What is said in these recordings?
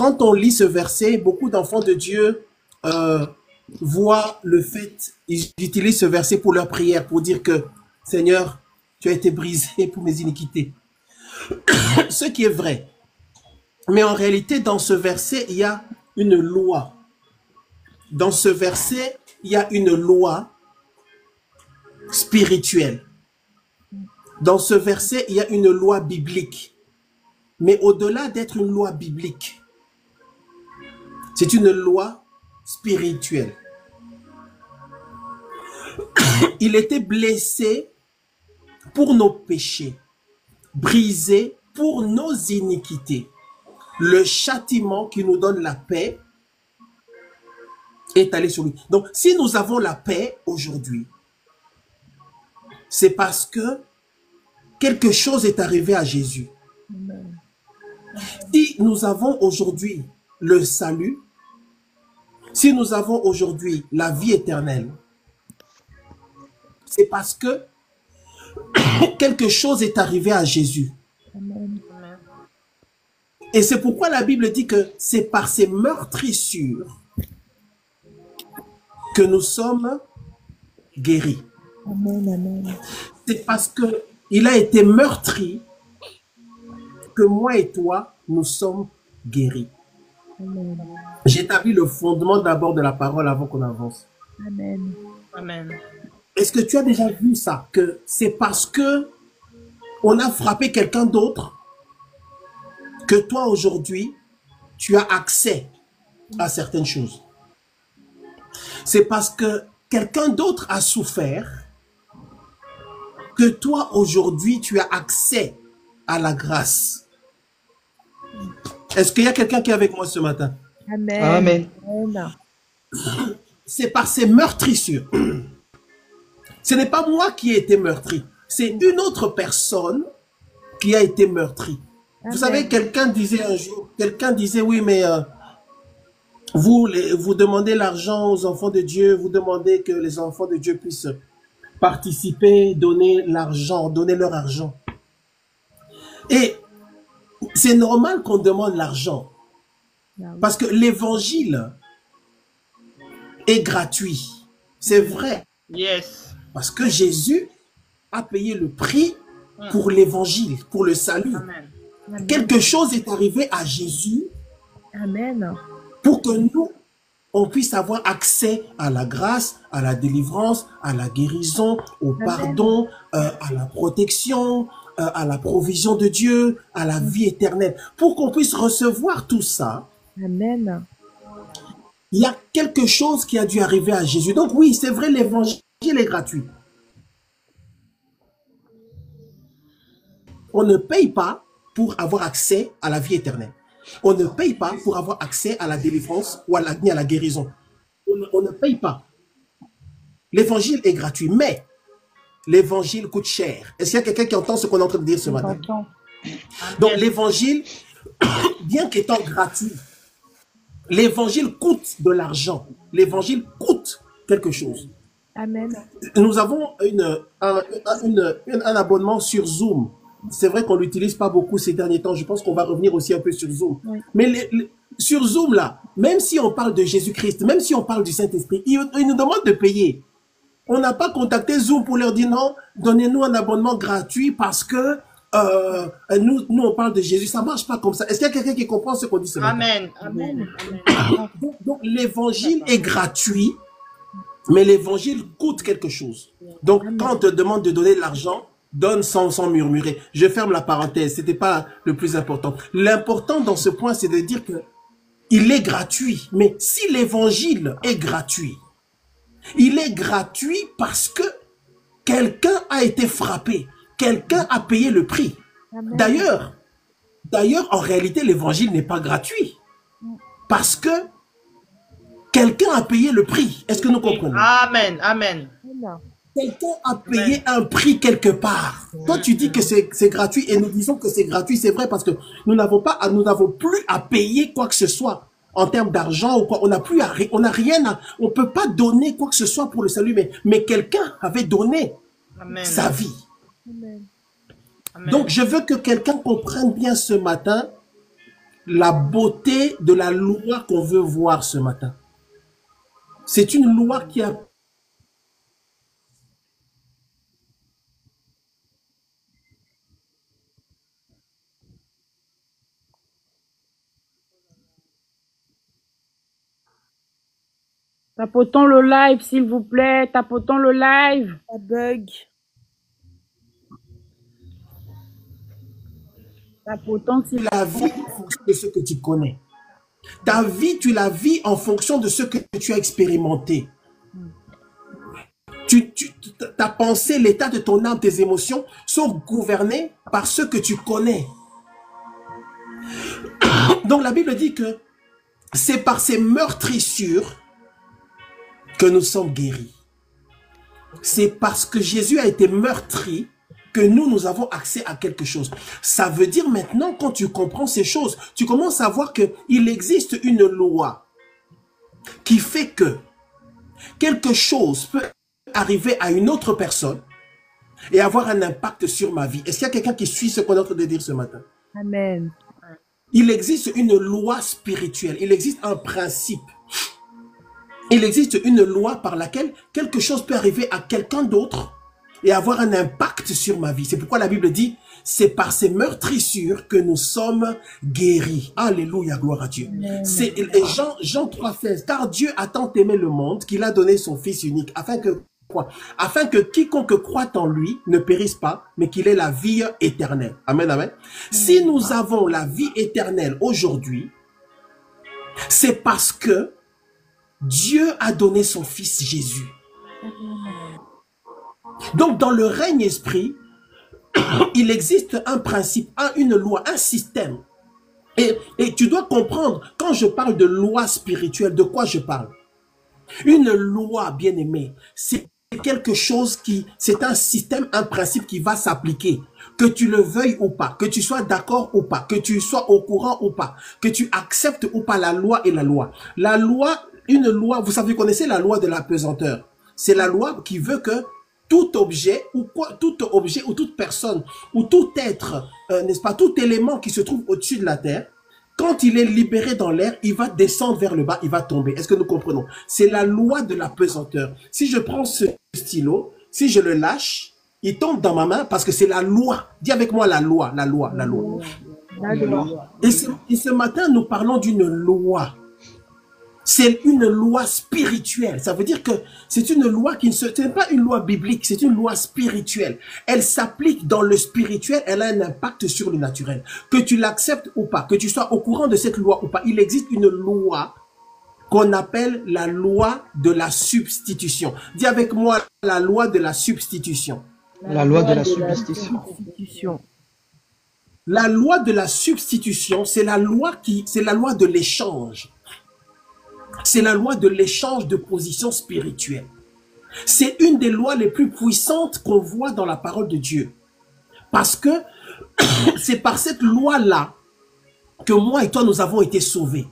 quand on lit ce verset, beaucoup d'enfants de Dieu voient le fait, ils utilisent ce verset pour leur prière, pour dire que Seigneur, tu as été brisé pour mes iniquités. Ce qui est vrai. Mais en réalité, dans ce verset, il y a une loi. Dans ce verset, il y a une loi spirituelle. Dans ce verset, il y a une loi biblique. Mais au-delà d'être une loi biblique, c'est une loi spirituelle. Il était blessé pour nos péchés, brisé pour nos iniquités. Le châtiment qui nous donne la paix est allé sur lui. Donc, si nous avons la paix aujourd'hui, c'est parce que quelque chose est arrivé à Jésus. Si nous avons aujourd'hui le salut, si nous avons aujourd'hui la vie éternelle, c'est parce que quelque chose est arrivé à Jésus. Et c'est pourquoi la Bible dit que c'est par ces meurtrissures que nous sommes guéris. C'est parce que il a été meurtri que moi et toi, nous sommes guéris. J'établis le fondement d'abord de la parole avant qu'on avance. Amen. Amen. Est-ce que tu as déjà vu ça? Que c'est parce que on a frappé quelqu'un d'autre que toi aujourd'hui, tu as accès à certaines choses. C'est parce que quelqu'un d'autre a souffert que toi aujourd'hui, tu as accès à la grâce. Est-ce qu'il y a quelqu'un qui est avec moi ce matin? Amen. Amen. Amen. C'est par ces meurtrissures. Ce n'est pas moi qui ai été meurtri. C'est une autre personne qui a été meurtrie. Vous savez, quelqu'un disait un jour, quelqu'un disait, oui, mais vous demandez l'argent aux enfants de Dieu, vous demandez que les enfants de Dieu puissent participer, donner l'argent, donner leur argent. Et c'est normal qu'on demande l'argent. Parce que l'évangile est gratuit. C'est vrai. Yes. Parce que Jésus a payé le prix pour l'évangile, pour le salut. Amen. Quelque chose est arrivé à Jésus Amen. pour que nous, on puisse avoir accès à la grâce, à la délivrance, à la guérison, au pardon, à la protection, à la provision de Dieu, à la vie éternelle. Pour qu'on puisse recevoir tout ça, Amen. il y a quelque chose qui a dû arriver à Jésus. Donc oui, c'est vrai, l'évangile est gratuit. On ne paye pas pour avoir accès à la vie éternelle. On ne paye pas pour avoir accès à la délivrance ou à la guérison. On ne paye pas. L'évangile est gratuit, mais l'évangile coûte cher. Est-ce qu'il y a quelqu'un qui entend ce qu'on est en train de dire ce matin? Donc l'évangile, bien qu'étant gratuit, l'évangile coûte de l'argent. L'évangile coûte quelque chose. Amen. Nous avons un abonnement sur Zoom. C'est vrai qu'on ne l'utilise pas beaucoup ces derniers temps. Je pense qu'on va revenir aussi un peu sur Zoom. Oui. Mais sur Zoom, là, même si on parle de Jésus-Christ, même si on parle du Saint-Esprit, ils nous demandent de payer. On n'a pas contacté Zoom pour leur dire non, donnez-nous un abonnement gratuit parce que nous, on parle de Jésus. Ça ne marche pas comme ça. Est-ce qu'il y a quelqu'un qui comprend ce qu'on dit ce matin? Amen. Amen. Donc l'évangile est gratuit, mais l'évangile coûte quelque chose. Donc quand on te demande de donner de l'argent, donne sans murmurer. Je ferme la parenthèse, c'était pas le plus important. L'important dans ce point, c'est de dire que il est gratuit. Mais si l'évangile est gratuit, il est gratuit parce que quelqu'un a été frappé, quelqu'un a payé le prix. D'ailleurs, en réalité, l'évangile n'est pas gratuit parce que quelqu'un a payé le prix. Est-ce que nous comprenons? Amen. Amen. Quelqu'un a payé un prix quelque part. Toi, tu dis que c'est gratuit et nous disons que c'est gratuit. C'est vrai parce que nous n'avons plus à payer quoi que ce soit en termes d'argent ou quoi. On n'a rien on peut pas donner quoi que ce soit pour le salut, mais quelqu'un avait donné sa vie. Amen. Donc, je veux que quelqu'un comprenne bien ce matin la beauté de la loi qu'on veut voir ce matin. C'est une loi qui a... Tapotons le live, s'il vous plaît. Tapotons le live. Ça bug. Tapotons, s'il vous La vie en fonction de ce que tu connais. Ta vie, tu la vis en fonction de ce que tu as expérimenté. Ta pensée, l'état de ton âme, tes émotions sont gouvernés par ce que tu connais. Donc la Bible dit que c'est par ces meurtrissures que nous sommes guéris. C'est parce que Jésus a été meurtri que nous avons accès à quelque chose. Ça veut dire maintenant, quand tu comprends ces choses, tu commences à voir qu'il existe une loi qui fait que quelque chose peut arriver à une autre personne et avoir un impact sur ma vie. Est-ce qu'il y a quelqu'un qui suit ce qu'on est en train de dire ce matin? Amen. Il existe une loi spirituelle, il existe un principe. Il existe une loi par laquelle quelque chose peut arriver à quelqu'un d'autre et avoir un impact sur ma vie. C'est pourquoi la Bible dit, c'est par ces meurtrissures que nous sommes guéris. Alléluia, gloire à Dieu. C'est Jean 3,16. Car Dieu a tant aimé le monde qu'il a donné son Fils unique, afin que quoi? Afin que quiconque croit en lui ne périsse pas, mais qu'il ait la vie éternelle. Amen, amen. Si nous avons la vie éternelle aujourd'hui, c'est parce que Dieu a donné son Fils Jésus. Donc, dans le règne esprit, il existe un principe, une loi, un système. Et tu dois comprendre, quand je parle de loi spirituelle, de quoi je parle? Une loi, bien-aimée, c'est quelque chose c'est un système, un principe qui va s'appliquer. Que tu le veuilles ou pas, que tu sois d'accord ou pas, que tu sois au courant ou pas, que tu acceptes ou pas, la loi est la loi. La loi, une loi, vous savez, vous connaissez la loi de la pesanteur. C'est la loi qui veut que tout objet ou toute personne ou tout être, n'est-ce pas, tout élément qui se trouve au-dessus de la terre, quand il est libéré dans l'air, il va descendre vers le bas, il va tomber. Est-ce que nous comprenons? C'est la loi de la pesanteur. Si je prends ce stylo, si je le lâche, il tombe dans ma main parce que c'est la loi. Dis avec moi la loi, la loi, la loi. Et ce matin, nous parlons d'une loi. C'est une loi spirituelle. Ça veut dire que c'est une loi ce n'est pas une loi biblique, c'est une loi spirituelle. Elle s'applique dans le spirituel, elle a un impact sur le naturel. Que tu l'acceptes ou pas, que tu sois au courant de cette loi ou pas, il existe une loi qu'on appelle la loi de la substitution. Dis avec moi la loi de la substitution. La loi de la substitution. La loi de la substitution, c'est la loi de l'échange. C'est la loi de l'échange de position spirituelle. C'est une des lois les plus puissantes qu'on voit dans la parole de Dieu. Parce que c'est par cette loi-là que moi et toi, nous avons été sauvés.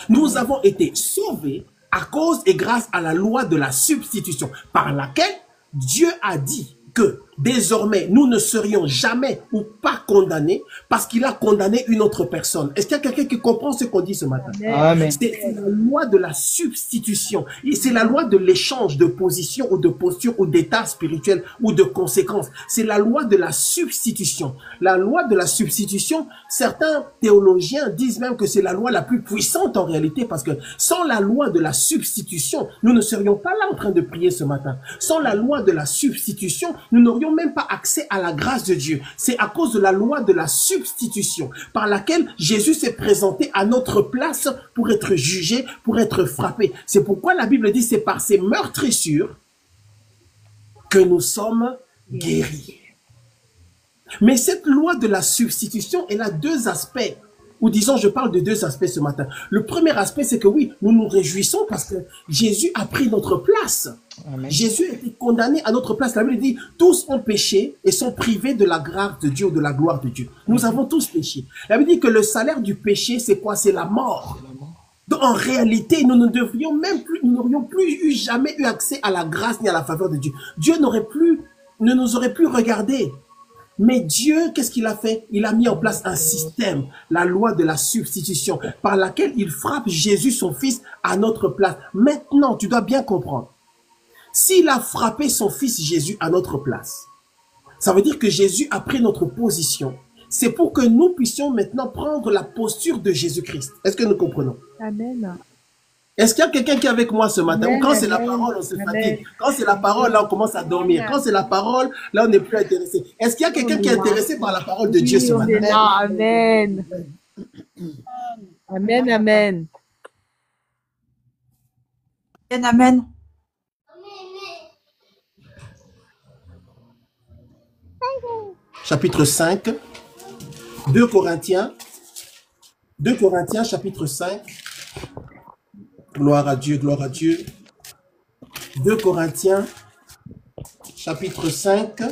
Nous avons été sauvés à cause et grâce à la loi de la substitution, par laquelle Dieu a dit que désormais, nous ne serions jamais ou pas condamnés parce qu'il a condamné une autre personne. Est-ce qu'il y a quelqu'un qui comprend ce qu'on dit ce matin? Amen. C'est la loi de la substitution. C'est la loi de l'échange de position ou de posture ou d'état spirituel ou de conséquences. C'est la loi de la substitution. La loi de la substitution, certains théologiens disent même que c'est la loi la plus puissante en réalité parce que sans la loi de la substitution, nous ne serions pas là en train de prier ce matin. Sans la loi de la substitution, nous n'aurions même pas accès à la grâce de Dieu. C'est à cause de la loi de la substitution par laquelle Jésus s'est présenté à notre place pour être jugé, pour être frappé. C'est pourquoi la Bible dit c'est par ces meurtrissures que nous sommes guéris. Mais cette loi de la substitution, elle a deux aspects. Ou disons, je parle de deux aspects ce matin. Le premier aspect, c'est que oui, nous nous réjouissons parce que Jésus a pris notre place. Amen. Jésus a été condamné à notre place. La Bible dit, tous ont péché et sont privés de la grâce de Dieu ou de la gloire de Dieu. Nous avons tous péché. La Bible dit que le salaire du péché, c'est quoi? C'est la mort. Donc, en réalité, nous n'aurions plus jamais eu accès à la grâce ni à la faveur de Dieu. Dieu ne nous aurait plus regardé. Mais Dieu, qu'est-ce qu'il a fait? Il a mis en place un système, la loi de la substitution, par laquelle il frappe Jésus, son fils, à notre place. Maintenant, tu dois bien comprendre. S'il a frappé son fils Jésus à notre place, ça veut dire que Jésus a pris notre position. C'est pour que nous puissions maintenant prendre la posture de Jésus-Christ. Est-ce que nous comprenons? Amen. Est-ce qu'il y a quelqu'un qui est avec moi ce matin? Amen, Quand c'est la amen, parole, on se amen. fatigue. Quand c'est la parole, là, on commence à dormir. Quand c'est la parole, là, on n'est plus intéressé. Est-ce qu'il y a quelqu'un qui est intéressé par la parole de Dieu ce Oui, on est matin? là. Amen. Amen, amen. Amen, amen. Chapitre 5, 2 Corinthiens, chapitre 5. Gloire à Dieu, gloire à Dieu. 2 Corinthiens, chapitre 5.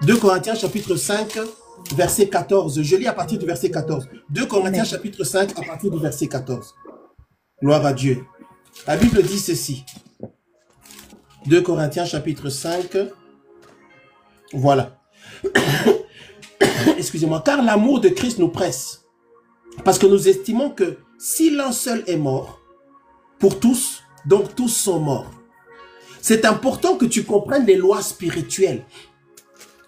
2 Corinthiens, chapitre 5, verset 14. Je lis à partir du verset 14. 2 Corinthiens, chapitre 5, à partir du verset 14. Gloire à Dieu. La Bible dit ceci. 2 Corinthiens, chapitre 5. Voilà. Excusez-moi. Car l'amour de Christ nous presse. Parce que nous estimons que si l'un seul est mort, pour tous, donc tous sont morts. C'est important que tu comprennes les lois spirituelles.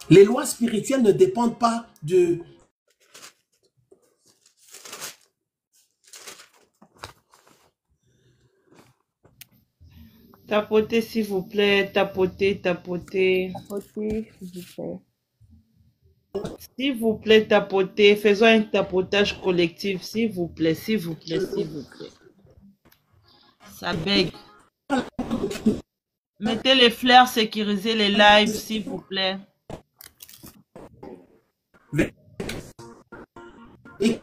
Les lois spirituelles ne dépendent pas de... Tapotez, s'il vous plaît. Tapotez, tapotez. Tapotez, s'il vous plaît. S'il vous plaît, tapotez. Faisons un tapotage collectif, s'il vous plaît, s'il vous plaît, s'il vous plaît. Ça bègue. Mettez les fleurs, sécurisez les lives, s'il vous plaît. Et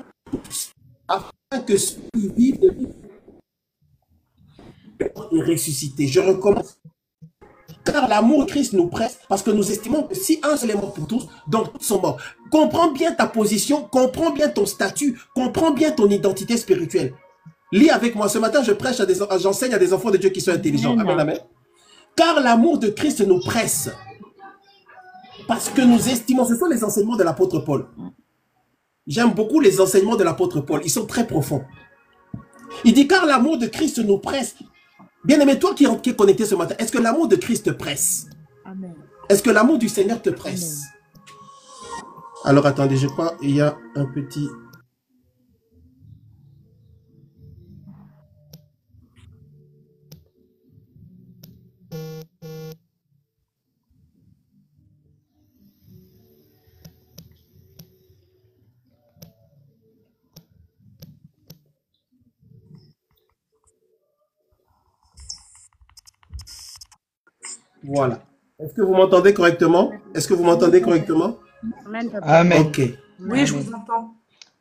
afin que ceux qui vivent de vie et ressuscité. Je recommence. Car l'amour de Christ nous presse parce que nous estimons que si un seul est mort pour tous, donc tous sont morts. Comprends bien ta position, comprends bien ton statut, comprends bien ton identité spirituelle. Lis avec moi. Ce matin, je prêche j'enseigne à des enfants de Dieu qui sont intelligents. Amen, amen. Car l'amour de Christ nous presse parce que nous estimons, ce sont les enseignements de l'apôtre Paul. J'aime beaucoup les enseignements de l'apôtre Paul. Ils sont très profonds. Il dit, car l'amour de Christ nous presse. Bien-aimé, toi qui es connecté ce matin, est-ce que l'amour de Christ te presse? Amen. Est-ce que l'amour du Seigneur te presse? Amen. Alors, attendez, je crois qu'il y a un petit... Voilà. Est-ce que vous m'entendez correctement? Est-ce que vous m'entendez correctement? Amen. Ok. Oui, je vous entends.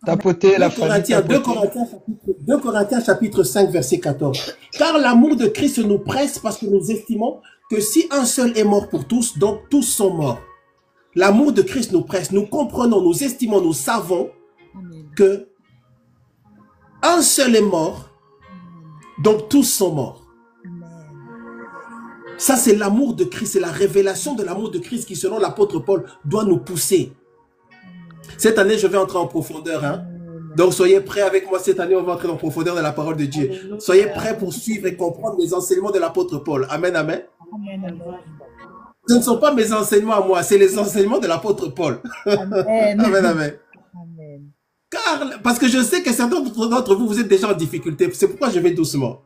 Tapotez la famille. 2 Corinthiens chapitre 5 verset 14. Car l'amour de Christ nous presse parce que nous estimons que si un seul est mort pour tous, donc tous sont morts. L'amour de Christ nous presse. Nous comprenons, nous estimons, nous savons que un seul est mort, donc tous sont morts. Ça, c'est l'amour de Christ, c'est la révélation de l'amour de Christ qui, selon l'apôtre Paul, doit nous pousser. Cette année, je vais entrer en profondeur. Hein? Donc, soyez prêts avec moi. Cette année, on va entrer en profondeur de la parole de Dieu. Soyez prêts pour suivre et comprendre les enseignements de l'apôtre Paul. Amen, amen. Ce ne sont pas mes enseignements à moi, c'est les enseignements de l'apôtre Paul. Amen. Amen, amen. Amen. Parce que je sais que certains d'entre vous, vous êtes déjà en difficulté. C'est pourquoi je vais doucement.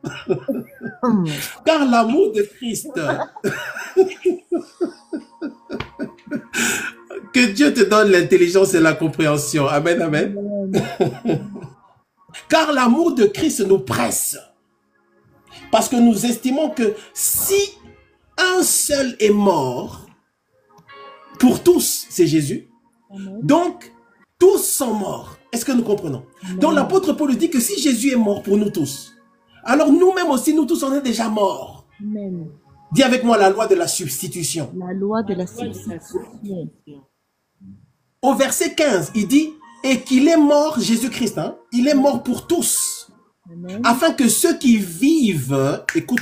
Car l'amour de Christ, que Dieu te donne l'intelligence et la compréhension. Amen, amen. Car l'amour de Christ nous presse. Parce que nous estimons que si un seul est mort, pour tous, c'est Jésus. Donc, tous sont morts. Est-ce que nous comprenons? Donc l'apôtre Paul dit que si Jésus est mort pour nous tous, alors nous-mêmes aussi, nous tous, on est déjà morts. Amen. Dis avec moi la loi de la substitution. La loi de la substitution. Au verset 15, il dit, et qu'il est mort, Jésus-Christ, hein, il est mort pour tous. Amen. Afin que ceux qui vivent, écoute,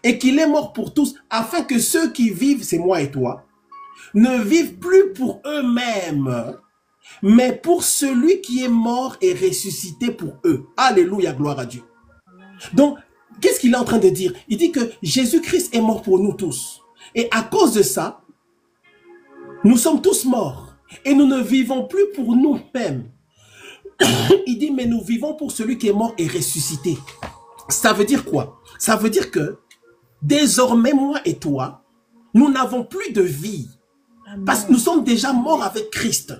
et qu'il est mort pour tous, afin que ceux qui vivent, c'est moi et toi, ne vivent plus pour eux-mêmes, mais pour celui qui est mort et ressuscité pour eux. Alléluia, gloire à Dieu. Donc, qu'est-ce qu'il est en train de dire? Il dit que Jésus-Christ est mort pour nous tous. Et à cause de ça, nous sommes tous morts. Et nous ne vivons plus pour nous-mêmes. Il dit, mais nous vivons pour celui qui est mort et ressuscité. Ça veut dire quoi? Ça veut dire que désormais, moi et toi, nous n'avons plus de vie. Parce que nous sommes déjà morts avec Christ.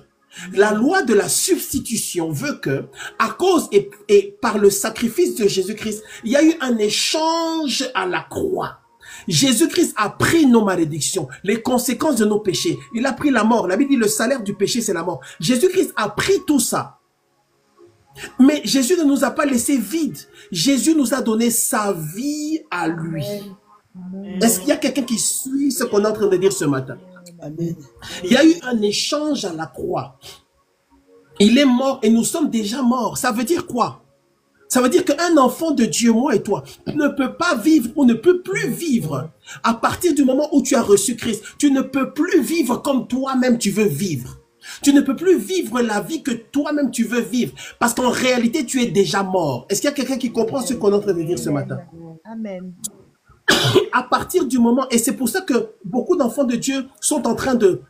La loi de la substitution veut que, à cause et par le sacrifice de Jésus-Christ, il y a eu un échange à la croix. Jésus-Christ a pris nos malédictions, les conséquences de nos péchés. Il a pris la mort. La Bible dit le salaire du péché, c'est la mort. Jésus-Christ a pris tout ça. Mais Jésus ne nous a pas laissé vides. Jésus nous a donné sa vie à lui. Est-ce qu'il y a quelqu'un qui suit ce qu'on est en train de dire ce matin? Amen. Il y a eu un échange à la croix. Il est mort et nous sommes déjà morts. Ça veut dire quoi? Ça veut dire qu'un enfant de Dieu, moi et toi, ne peut pas vivre ou ne peut plus vivre. À partir du moment où tu as reçu Christ, tu ne peux plus vivre comme toi-même tu veux vivre. Tu ne peux plus vivre la vie que toi-même tu veux vivre. Parce qu'en réalité, tu es déjà mort. Est-ce qu'il y a quelqu'un qui comprend ce qu'on est en train de dire ce matin? Amen. À partir du moment, et c'est pour ça que beaucoup d'enfants de Dieu sont en train de,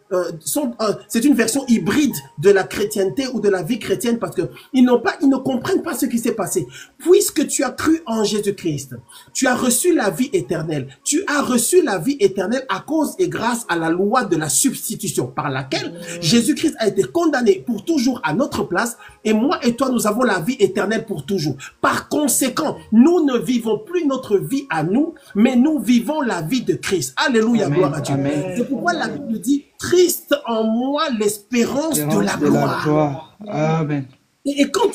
c'est une version hybride de la chrétienté ou de la vie chrétienne parce que ils ne comprennent pas ce qui s'est passé. Puisque tu as cru en Jésus-Christ, tu as reçu la vie éternelle. Tu as reçu la vie éternelle à cause et grâce à la loi de la substitution par laquelle Jésus-Christ a été condamné pour toujours à notre place et moi et toi, nous avons la vie éternelle pour toujours. Par conséquent, nous ne vivons plus notre vie à nous, mais nous vivons la vie de Christ. Alléluia, Amen, gloire à Dieu. amen. C'est pourquoi la Bible dit, Christ en moi, l'espérance de la gloire. Amen. Et quand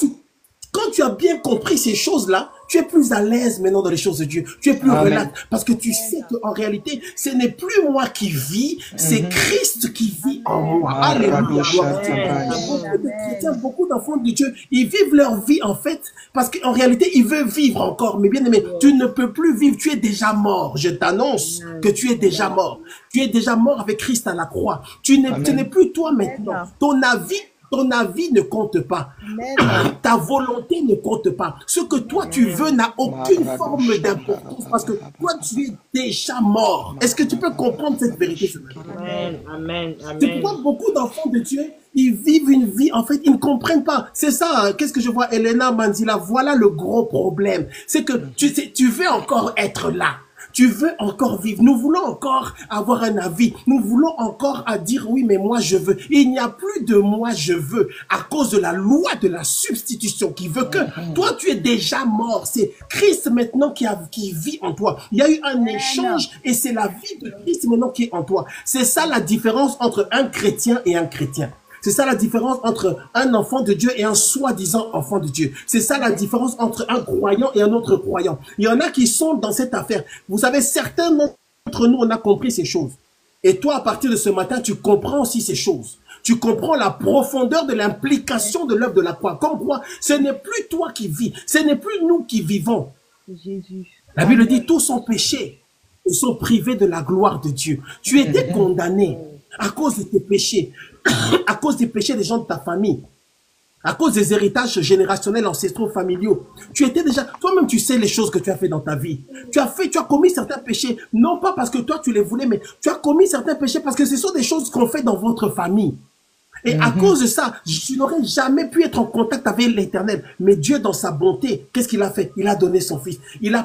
tu as bien compris ces choses-là, tu es plus à l'aise maintenant dans les choses de Dieu. Tu es plus relax parce que tu sais qu'en réalité, ce n'est plus moi qui vis, c'est Christ qui vit en moi. Alléluia. Gloire à Dieu. Beaucoup de chrétiens, beaucoup d'enfants de Dieu, ils vivent leur vie en fait parce qu'en réalité, ils veulent vivre encore. Mais bien aimé, tu ne peux plus vivre, tu es déjà mort. Je t'annonce que tu es déjà mort. Tu es déjà mort avec Christ à la croix. Tu n'es plus toi maintenant. Ton avis ne compte pas. Ta volonté ne compte pas. Ce que toi tu veux n'a aucune forme d'importance parce que toi tu es déjà mort. Est-ce que tu peux comprendre cette vérité ce matin? Amen, amen, C'est amen. pourquoi beaucoup d'enfants de Dieu, ils vivent une vie, en fait, ils ne comprennent pas. C'est ça, qu'est-ce que je vois, Elena Mandila, voilà le gros problème. C'est que tu veux encore être là. Tu veux encore vivre. Nous voulons encore avoir un avis. Nous voulons encore à dire oui, mais moi je veux. Il n'y a plus de moi je veux à cause de la loi de la substitution qui veut que toi tu es déjà mort. C'est Christ maintenant qui vit en toi. Il y a eu un échange et c'est la vie de Christ maintenant qui est en toi. C'est ça la différence entre un chrétien et un chrétien. C'est ça la différence entre un enfant de Dieu et un soi-disant enfant de Dieu. C'est ça la différence entre un croyant et un autre croyant. Il y en a qui sont dans cette affaire. Vous savez, certains d'entre nous, on a compris ces choses. Et toi, à partir de ce matin, tu comprends aussi ces choses. Tu comprends la profondeur de l'implication de l'œuvre de la croix. Comme quoi, ce n'est plus toi qui vis. Ce n'est plus nous qui vivons. Jésus. La Bible dit, tous sont péchés. Ils sont privés de la gloire de Dieu. Tu étais condamné à cause de tes péchés. À cause des péchés des gens de ta famille, à cause des héritages générationnels, ancestraux, familiaux. Tu étais déjà, toi-même tu sais les choses que tu as fait dans ta vie. Tu as commis certains péchés, non pas parce que toi tu les voulais, mais tu as commis certains péchés parce que ce sont des choses qu'on fait dans votre famille. Et à cause de ça, tu n'aurais jamais pu être en contact avec l'Éternel. Mais Dieu, dans sa bonté, qu'est-ce qu'il a fait? Il a donné son Fils. Il a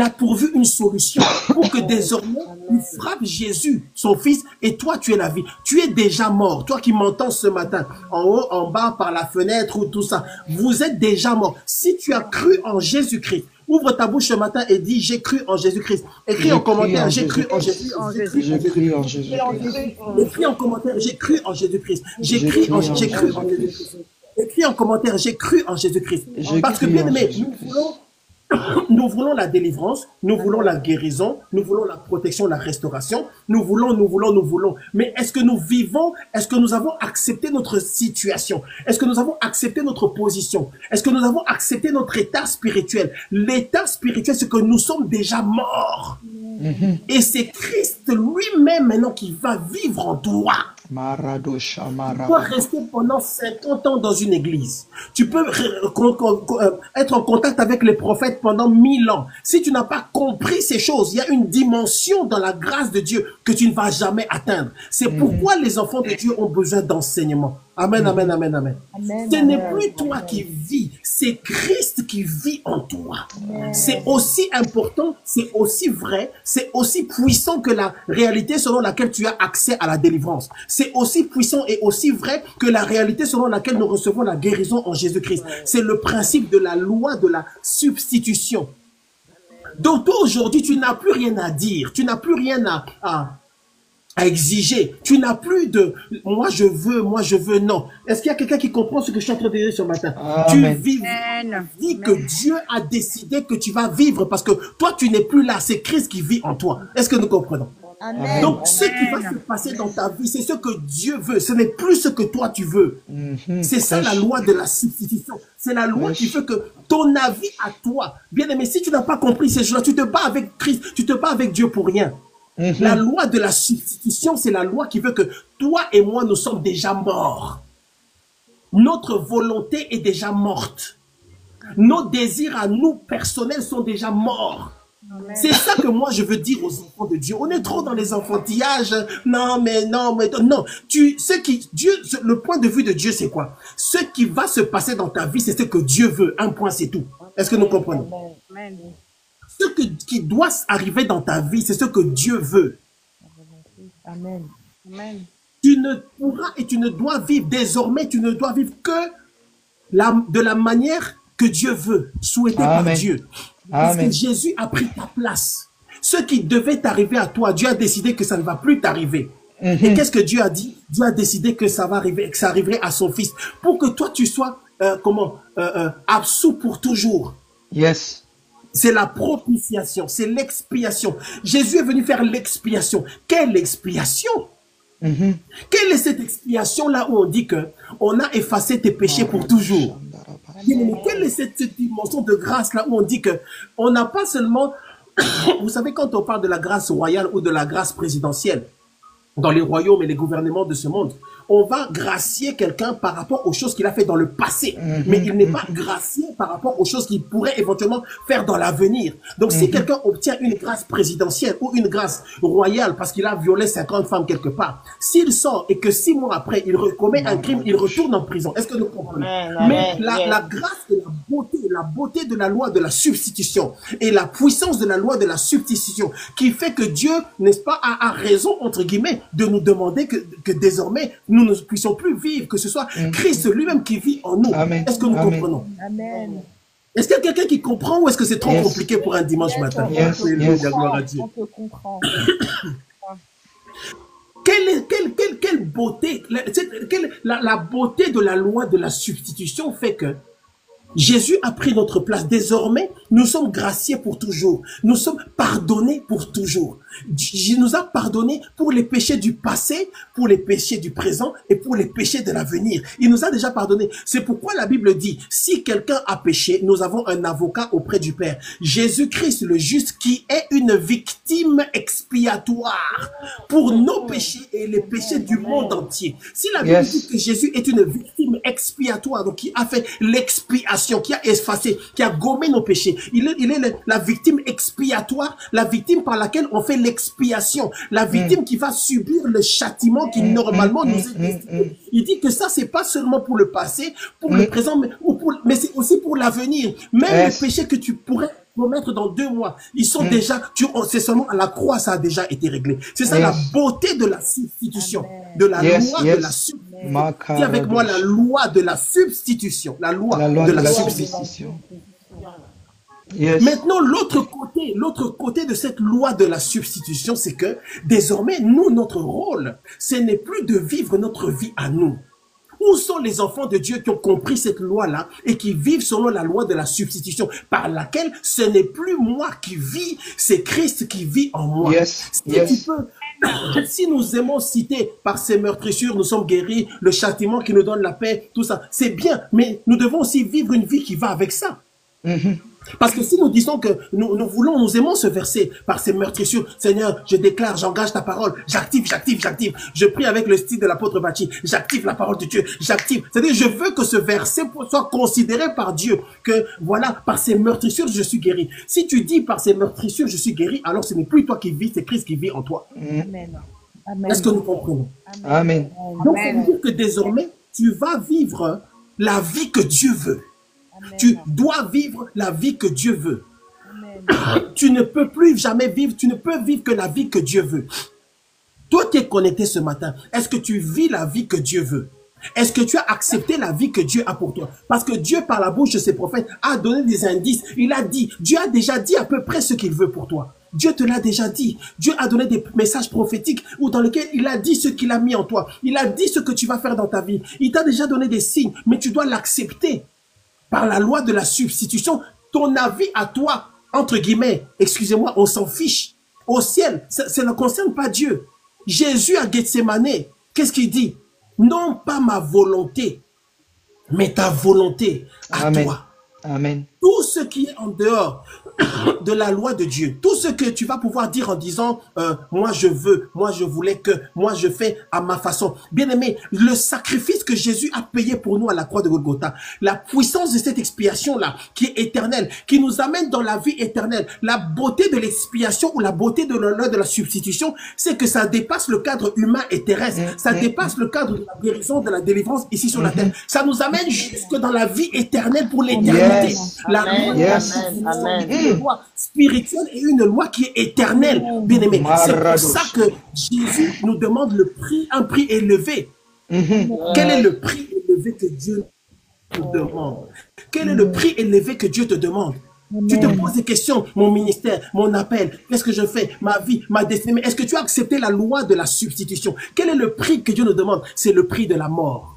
pourvu une solution pour que désormais, il frappe Jésus, son Fils, et toi, tu es la vie. Tu es déjà mort. Toi qui m'entends ce matin, en haut, en bas, par la fenêtre ou tout ça, vous êtes déjà mort. Si tu as cru en Jésus-Christ, ouvre ta bouche ce matin et dis, j'ai cru en Jésus-Christ. Écris en commentaire, j'ai cru en Jésus-Christ. J'ai cru en Jésus. Écris en commentaire, j'ai cru en Jésus-Christ. J'ai cru en Jésus-Christ. Écris en commentaire, j'ai cru en Jésus-Christ. Parce que bien aimé, nous voulons la délivrance, nous voulons la guérison, nous voulons la protection, la restauration, nous voulons. Mais est-ce que nous vivons, est-ce que nous avons accepté notre situation? Est-ce que nous avons accepté notre position? Est-ce que nous avons accepté notre état spirituel? L'état spirituel, c'est que nous sommes déjà morts. Et c'est Christ lui-même maintenant qui va vivre en toi. Maradosha, Tu peux rester pendant 50 ans dans une église. Tu peux être en contact avec les prophètes pendant 1000 ans. Si tu n'as pas compris ces choses, il y a une dimension dans la grâce de Dieu que tu ne vas jamais atteindre. C'est pourquoi les enfants de Dieu ont besoin d'enseignement. Amen, amen, amen, amen. Ce n'est plus toi qui vis, c'est Christ qui vit en toi. C'est aussi important, c'est aussi vrai, c'est aussi puissant que la réalité selon laquelle tu as accès à la délivrance. C'est aussi puissant et aussi vrai que la réalité selon laquelle nous recevons la guérison en Jésus-Christ. C'est le principe de la loi de la substitution. Donc toi aujourd'hui, tu n'as plus rien à dire, tu n'as plus rien à exiger. Tu n'as plus de moi je veux, non. Est-ce qu'il y a quelqu'un qui comprend ce que je suis en train de dire ce matin? Amen. Tu vis que Dieu a décidé que tu vas vivre parce que toi tu n'es plus là, c'est Christ qui vit en toi. Est-ce que nous comprenons? Amen. Donc ce qui va se passer dans ta vie, c'est ce que Dieu veut, ce n'est plus ce que toi tu veux. C'est ça la loi de la substitution. C'est la loi qui fait que ton avis à toi, bien aimé, si tu n'as pas compris ces choses-là, tu te bats avec Christ, tu te bats avec Dieu pour rien. La loi de la substitution, c'est la loi qui veut que toi et moi, nous sommes déjà morts. Notre volonté est déjà morte. Nos désirs à nous, personnels, sont déjà morts. C'est ça que moi, je veux dire aux enfants de Dieu. On est trop dans les enfantillages. Non. Le point de vue de Dieu, c'est quoi? Ce qui va se passer dans ta vie, c'est ce que Dieu veut. Un point, c'est tout. Est-ce que nous comprenons? Amen. Qui doit arriver dans ta vie, c'est ce que Dieu veut. Amen. Amen. Tu ne pourras et tu ne dois vivre, désormais, tu ne dois vivre que de la manière que Dieu veut, souhaitée par Dieu. Parce que Jésus a pris ta place. Ce qui devait t'arriver à toi, Dieu a décidé que ça ne va plus t'arriver. Et qu'est-ce que Dieu a dit? Dieu a décidé que ça va arriver, que ça arriverait à son fils. Pour que toi, tu sois, absous pour toujours. Yes. C'est la propitiation, c'est l'expiation. Jésus est venu faire l'expiation. Quelle expiation? Quelle est cette expiation-là où on dit que on a effacé tes péchés pour toujours? Quelle est cette dimension de grâce-là où on dit que on n'a pas seulement... Vous savez, quand on parle de la grâce royale ou de la grâce présidentielle, dans les royaumes et les gouvernements de ce monde, on va gracier quelqu'un par rapport aux choses qu'il a fait dans le passé. Mais il n'est pas gracié par rapport aux choses qu'il pourrait éventuellement faire dans l'avenir. Donc, si quelqu'un obtient une grâce présidentielle ou une grâce royale parce qu'il a violé 50 femmes quelque part, s'il sort et que 6 mois après, il commet un crime, il retourne en prison. Est-ce que nous comprenons? Mais la grâce et la beauté de la loi de la substitution et la puissance de la loi de la substitution qui fait que Dieu, n'est-ce pas, a raison, entre guillemets, de nous demander que désormais, nous ne puissions plus vivre, que ce soit Christ lui-même qui vit en nous. Est-ce que nous comprenons? Amen. Est-ce qu'il y a quelqu'un qui comprend ou est-ce que c'est trop compliqué pour un dimanche matin? Gloire à Dieu. On peut comprendre. Quelle beauté, la beauté de la loi de la substitution fait que Jésus a pris notre place. Désormais, nous sommes graciés pour toujours. Nous sommes pardonnés pour toujours. Dieu nous a pardonnés pour les péchés du passé, pour les péchés du présent et pour les péchés de l'avenir. Il nous a déjà pardonnés. C'est pourquoi la Bible dit, si quelqu'un a péché, nous avons un avocat auprès du Père. Jésus-Christ le juste qui est une victime expiatoire pour nos péchés et les péchés du monde entier. Si la Bible dit que Jésus est une victime expiatoire, donc qui a fait l'expiation, qui a effacé, qui a gommé nos péchés, il est la victime expiatoire, la victime par laquelle on fait l'expiation, la victime qui va subir le châtiment qui normalement nous est destiné. Il dit que ça, c'est pas seulement pour le passé, pour le présent, mais c'est aussi pour l'avenir. Même les péchés que tu pourrais commettre dans 2 mois, ils sont déjà, c'est seulement à la croix, ça a déjà été réglé. C'est ça la beauté de la substitution, de la loi de la substitution. Dis avec moi la loi de la substitution, la loi de la substitution. Maintenant, l'autre côté de cette loi de la substitution, c'est que désormais, nous, notre rôle, ce n'est plus de vivre notre vie à nous. Où sont les enfants de Dieu qui ont compris cette loi-là et qui vivent selon la loi de la substitution par laquelle ce n'est plus moi qui vis, c'est Christ qui vit en moi. Si nous aimons citer par ces meurtrissures, nous sommes guéris, le châtiment qui nous donne la paix, tout ça, c'est bien, mais nous devons aussi vivre une vie qui va avec ça. Parce que si nous disons que nous aimons ce verset par ces meurtrissures, Seigneur, je déclare, j'engage ta parole, j'active. Je prie avec le style de l'apôtre Baptiste, j'active la parole de Dieu, j'active. C'est-à-dire, je veux que ce verset soit considéré par Dieu, que voilà, par ces meurtrissures, je suis guéri. Si tu dis par ces meurtrissures, je suis guéri, alors ce n'est plus toi qui vis, c'est Christ qui vit en toi. Amen. Amen. Est-ce que nous comprenons? Amen. Donc, ça veut dire que désormais, tu vas vivre la vie que Dieu veut. Amen. Tu dois vivre la vie que Dieu veut. Amen. Tu ne peux plus jamais vivre, tu ne peux vivre que la vie que Dieu veut. Toi qui es connecté ce matin, est-ce que tu vis la vie que Dieu veut? Est-ce que tu as accepté la vie que Dieu a pour toi? Parce que Dieu, par la bouche de ses prophètes, a donné des indices. Il a dit, Dieu a déjà dit à peu près ce qu'il veut pour toi. Dieu te l'a déjà dit. Dieu a donné des messages prophétiques ou dans lesquels il a dit ce qu'il a mis en toi. Il a dit ce que tu vas faire dans ta vie. Il t'a déjà donné des signes, mais tu dois l'accepter. Par la loi de la substitution, ton avis à toi, entre guillemets, excusez-moi, on s'en fiche. Au ciel, ça ne concerne pas Dieu. Jésus à Gethsémane, qu'est-ce qu'il dit? Non pas ma volonté, mais ta volonté à Amen. toi. Amen. Tout ce qui est en dehors de la loi de Dieu, tout ce que tu vas pouvoir dire en disant moi je veux, moi je voulais que, moi je fais à ma façon. Bien aimé, le sacrifice que Jésus a payé pour nous à la croix de Golgotha, la puissance de cette expiation-là, qui est éternelle, qui nous amène dans la vie éternelle, la beauté de l'expiation ou la beauté de l'honneur de la substitution, c'est que ça dépasse le cadre humain et terrestre, ça dépasse le cadre de la guérison, de la délivrance ici sur la terre. Ça nous amène jusque dans la vie éternelle pour l'éternité. Yes. La loi de la Yes. substitution Amen. est une loi spirituelle et une loi qui est éternelle, bien aimé. C'est pour Marados. ça que Jésus nous demande le prix, un prix élevé. Quel est le prix élevé que Dieu nous demande? Quel est le prix élevé que Dieu te demande? Tu te poses des questions, mon ministère, mon appel, qu'est-ce que je fais, ma vie, ma destinée. Est-ce que tu as accepté la loi de la substitution? Quel est le prix que Dieu nous demande? C'est le prix de la mort.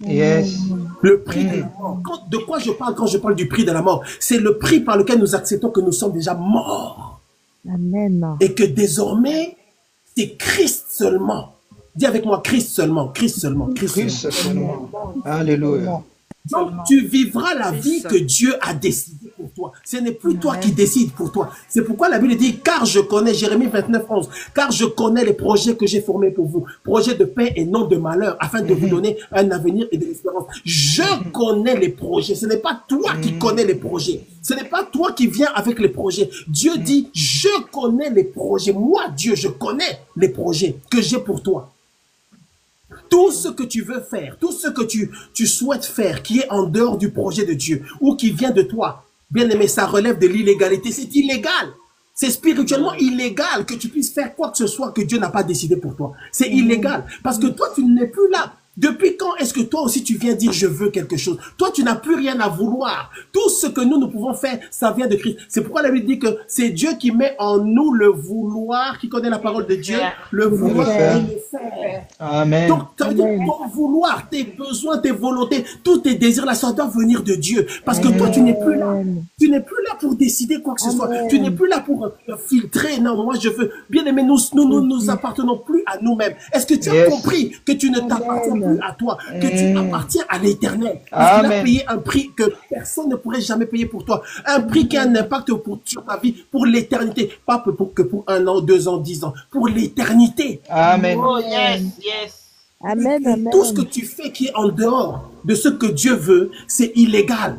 Yes. Le prix de la mort. De quoi je parle quand je parle du prix de la mort? C'est le prix par lequel nous acceptons que nous sommes déjà morts. Amen. Et que désormais, c'est Christ seulement. Dis avec moi, Christ seulement, Christ seulement, Christ Christ seulement. seulement. Alléluia. Donc, tu vivras la vie que Dieu a décidée pour toi. Ce n'est plus toi qui décides pour toi. C'est pourquoi la Bible dit, car je connais, Jérémie 29, 11, car je connais les projets que j'ai formés pour vous, projets de paix et non de malheur, afin de vous donner un avenir et de l'espérance. Je connais les projets. Ce n'est pas toi qui connais les projets. Ce n'est pas toi qui viens avec les projets. Dieu dit, je connais les projets. Moi, Dieu, je connais les projets que j'ai pour toi. Tout ce que tu veux faire, tout ce que tu souhaites faire, qui est en dehors du projet de Dieu, ou qui vient de toi, bien aimé, ça relève de l'illégalité. C'est illégal. C'est spirituellement illégal que tu puisses faire quoi que ce soit que Dieu n'a pas décidé pour toi. C'est illégal. Parce que toi, tu n'es plus là. Depuis quand est-ce que toi aussi tu viens dire je veux quelque chose? Toi, tu n'as plus rien à vouloir. Tout ce que nous pouvons faire, ça vient de Christ. C'est pourquoi la Bible dit que c'est Dieu qui met en nous le vouloir, qui connaît la parole de Dieu, le vouloir et le faire. Amen. Donc, ça veut dire ton vouloir, tes besoins, tes volontés, tous tes désirs, là, ça doit venir de Dieu. Parce que toi, tu n'es plus là. Tu n'es plus là pour décider quoi que ce soit. Tu n'es plus là pour filtrer. Non, moi, je veux. Bien aimé, nous appartenons plus à nous-mêmes. Est-ce que tu as compris que tu ne t'appartiens plus à toi, que tu appartiens à l'Éternel? Parce qu'il a payé un prix que personne ne pourrait jamais payer pour toi. Un prix qui a un impact sur ta vie pour l'éternité. Pas que pour 1 an, 2 ans, 10 ans. Pour l'éternité. Amen. Oh, yes, yes. Amen. Amen. Tout ce que tu fais qui est en dehors de ce que Dieu veut, c'est illégal.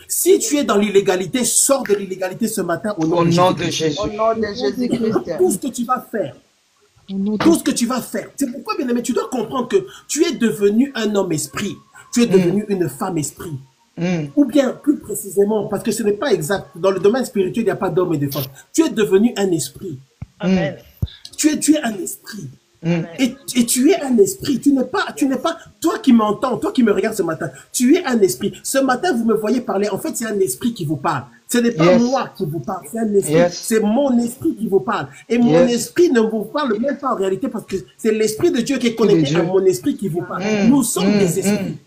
Si tu es dans l'illégalité, sors de l'illégalité ce matin au nom Au de nom Jésus. de Jésus. Au nom de Jésus-Christ. Tout ce que tu vas faire, tout ce que tu vas faire. C'est pourquoi, bien aimé, tu dois comprendre que tu es devenu un homme esprit. Tu es devenu une femme esprit. Ou bien, plus précisément, parce que ce n'est pas exact. Dans le domaine spirituel, il n'y a pas d'homme et de femme. Tu es devenu un esprit. Amen. Tu es un esprit. Et tu es un esprit. Tu n'es pas, toi qui m'entends, toi qui me regardes ce matin, tu es un esprit. Ce matin, vous me voyez parler. En fait, c'est un esprit qui vous parle. Ce n'est pas moi qui vous parle, c'est un esprit. C'est mon esprit qui vous parle. Et mon esprit ne vous parle même pas en réalité parce que c'est l'esprit de Dieu qui est connecté à mon esprit qui vous parle. Nous sommes des esprits.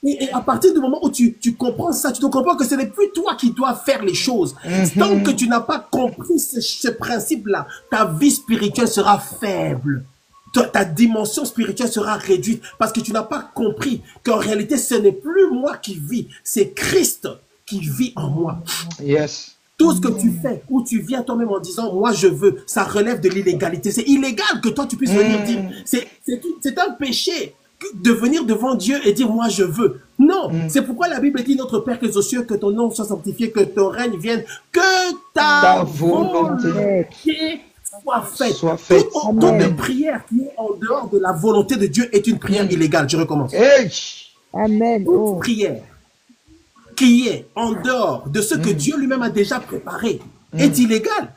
Et à partir du moment où tu comprends ça, tu te comprends que ce n'est plus toi qui dois faire les choses. Tant que tu n'as pas compris ce principe-là, ta vie spirituelle sera faible. Ta dimension spirituelle sera réduite parce que tu n'as pas compris qu'en réalité, ce n'est plus moi qui vis, c'est Christ qui vit en moi. Yes. Tout ce que tu fais, où tu viens toi-même en disant, moi je veux, ça relève de l'illégalité. C'est illégal que toi tu puisses venir dire, c'est un péché de venir devant Dieu et dire, moi je veux. Non, c'est pourquoi la Bible dit, notre Père qui est aux cieux, que ton nom soit sanctifié, que ton règne vienne, que ta volonté soit faite. Toute prière qui est en dehors de la volonté de Dieu est une prière illégale. Je recommence. Amen. Toute prière qui est en dehors de ce que Dieu lui-même a déjà préparé est illégale.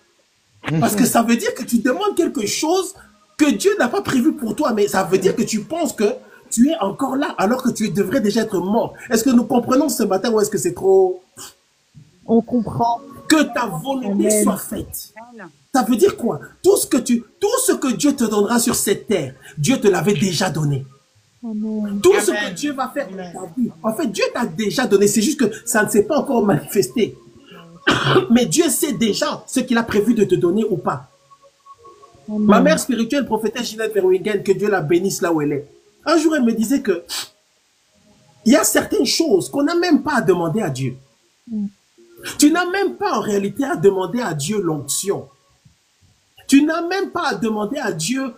Parce que ça veut dire que tu demandes quelque chose que Dieu n'a pas prévu pour toi, mais ça veut dire que tu penses que tu es encore là alors que tu devrais déjà être mort. Est-ce que nous comprenons ce matin ou est-ce que c'est trop... On comprend. Que ta volonté soit faite. Ça veut dire quoi? Tout ce que Dieu te donnera sur cette terre, Dieu te l'avait déjà donné. Amen. Tout ce que Dieu va faire dans ta vie, en fait, Dieu t'a déjà donné. C'est juste que ça ne s'est pas encore manifesté. Mais Dieu sait déjà ce qu'il a prévu de te donner ou pas. Amen. Ma mère spirituelle, prophétesse Ginette Verwingen, que Dieu la bénisse là où elle est. Un jour, elle me disait que il y a certaines choses qu'on n'a même pas à demander à Dieu. Tu n'as même pas en réalité à demander à Dieu l'onction. Tu n'as même pas à demander à Dieu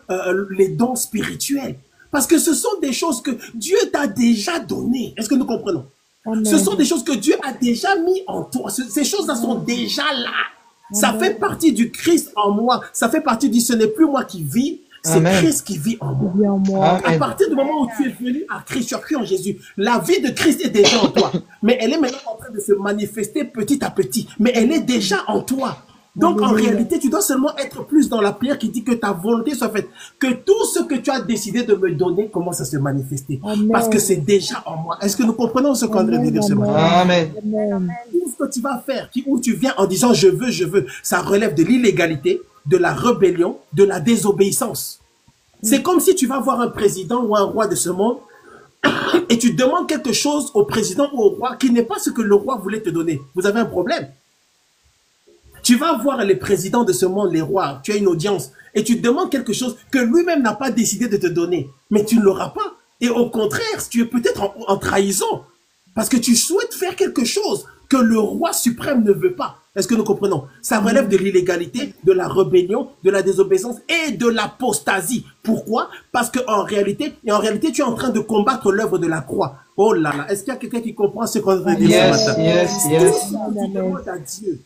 les dons spirituels. Parce que ce sont des choses que Dieu t'a déjà données. Est-ce que nous comprenons? Amen. Ce sont des choses que Dieu a déjà mis en toi. Ces choses-là sont déjà là. Ça fait partie du Christ en moi. Ça fait partie du ce n'est plus moi qui vis, c'est Christ qui vit en moi. Viens en moi. À partir du moment où tu es venu à Christ, tu as cru en Jésus, la vie de Christ est déjà en toi. Mais elle est maintenant en train de se manifester petit à petit. Mais elle est déjà en toi. Donc, en réalité, tu dois seulement être plus dans la prière qui dit que ta volonté soit faite. Que tout ce que tu as décidé de me donner commence à se manifester. Amen. Parce que c'est déjà en moi. Est-ce que nous comprenons ce qu'on vient de dire ce matin? Amen. Amen. Tout ce que tu vas faire, où tu viens en disant je veux, ça relève de l'illégalité, de la rébellion, de la désobéissance. C'est comme si tu vas voir un président ou un roi de ce monde et tu demandes quelque chose au président ou au roi qui n'est pas ce que le roi voulait te donner. Vous avez un problème. Tu vas voir les présidents de ce monde, les rois, tu as une audience, et tu demandes quelque chose que lui-même n'a pas décidé de te donner. Mais tu ne l'auras pas. Et au contraire, tu es peut-être en trahison. Parce que tu souhaites faire quelque chose que le roi suprême ne veut pas. Est-ce que nous comprenons? Ça relève de l'illégalité, de la rébellion, de la désobéissance et de l'apostasie. Pourquoi? Parce qu'en réalité, tu es en train de combattre l'œuvre de la croix. Oh là là, est-ce qu'il y a quelqu'un qui comprend ce qu'on veut dire ce matin? Yes. Tu demandes à Dieu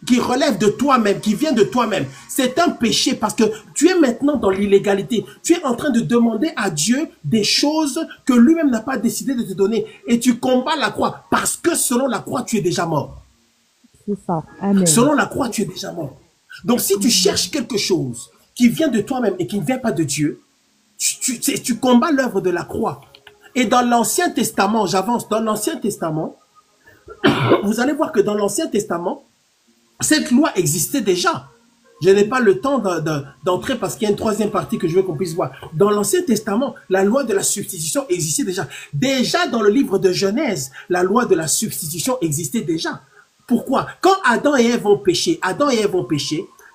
qui relève de toi-même, qui vient de toi-même. C'est un péché parce que tu es maintenant dans l'illégalité. Tu es en train de demander à Dieu des choses que lui-même n'a pas décidé de te donner. Et tu combats la croix parce que selon la croix, tu es déjà mort. C'est ça. Amen. Selon la croix, tu es déjà mort. Donc si tu cherches quelque chose qui vient de toi-même et qui ne vient pas de Dieu, tu combats l'œuvre de la croix. Et dans l'Ancien Testament, j'avance, dans l'Ancien Testament, vous allez voir que dans l'Ancien Testament, cette loi existait déjà. Je n'ai pas le temps d'entrer parce qu'il y a une troisième partie que je veux qu'on puisse voir. Dans l'Ancien Testament, la loi de la substitution existait déjà. Déjà dans le livre de Genèse, la loi de la substitution existait déjà. Pourquoi? Quand Adam et Ève ont péché,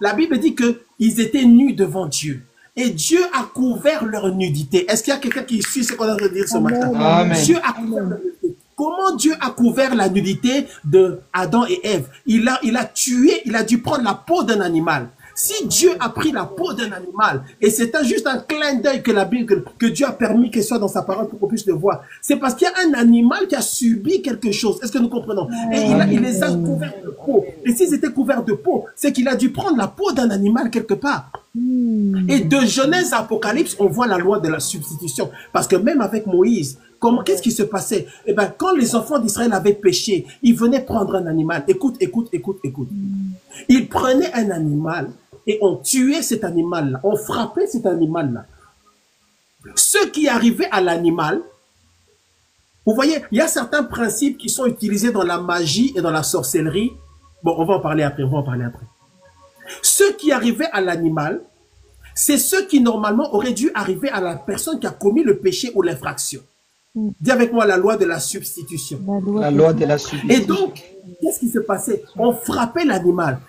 la Bible dit qu'ils étaient nus devant Dieu. Et Dieu a couvert leur nudité. Est-ce qu'il y a quelqu'un qui suit ce qu'on est en train de dire ce matin? Amen. Dieu a couvert leur nudité. Comment Dieu a couvert la nudité de Adam et Ève? Il a dû prendre la peau d'un animal. Si Dieu a pris la peau d'un animal, et c'est juste un clin d'œil que la Bible, que Dieu a permis qu'il soit dans sa parole pour qu'on puisse le voir, c'est parce qu'il y a un animal qui a subi quelque chose. Est-ce que nous comprenons? Et il les a couverts de peau. Et s'ils étaient couverts de peau, c'est qu'il a dû prendre la peau d'un animal quelque part. Et de Genèse à Apocalypse, on voit la loi de la substitution. Parce que même avec Moïse, qu'est-ce qui se passait? Eh bien, quand les enfants d'Israël avaient péché, ils venaient prendre un animal. Écoute. Ils prenaient un animal et on tuait cet animal-là. On frappait cet animal-là. Ce qui arrivait à l'animal, vous voyez, il y a certains principes qui sont utilisés dans la magie et dans la sorcellerie. Bon, on va en parler après, Ce qui arrivait à l'animal, c'est ce qui normalement aurait dû arriver à la personne qui a commis le péché ou l'infraction. Dis avec moi la loi de la substitution. La loi de la substitution. Et donc, qu'est-ce qui se passait? On frappait l'animal.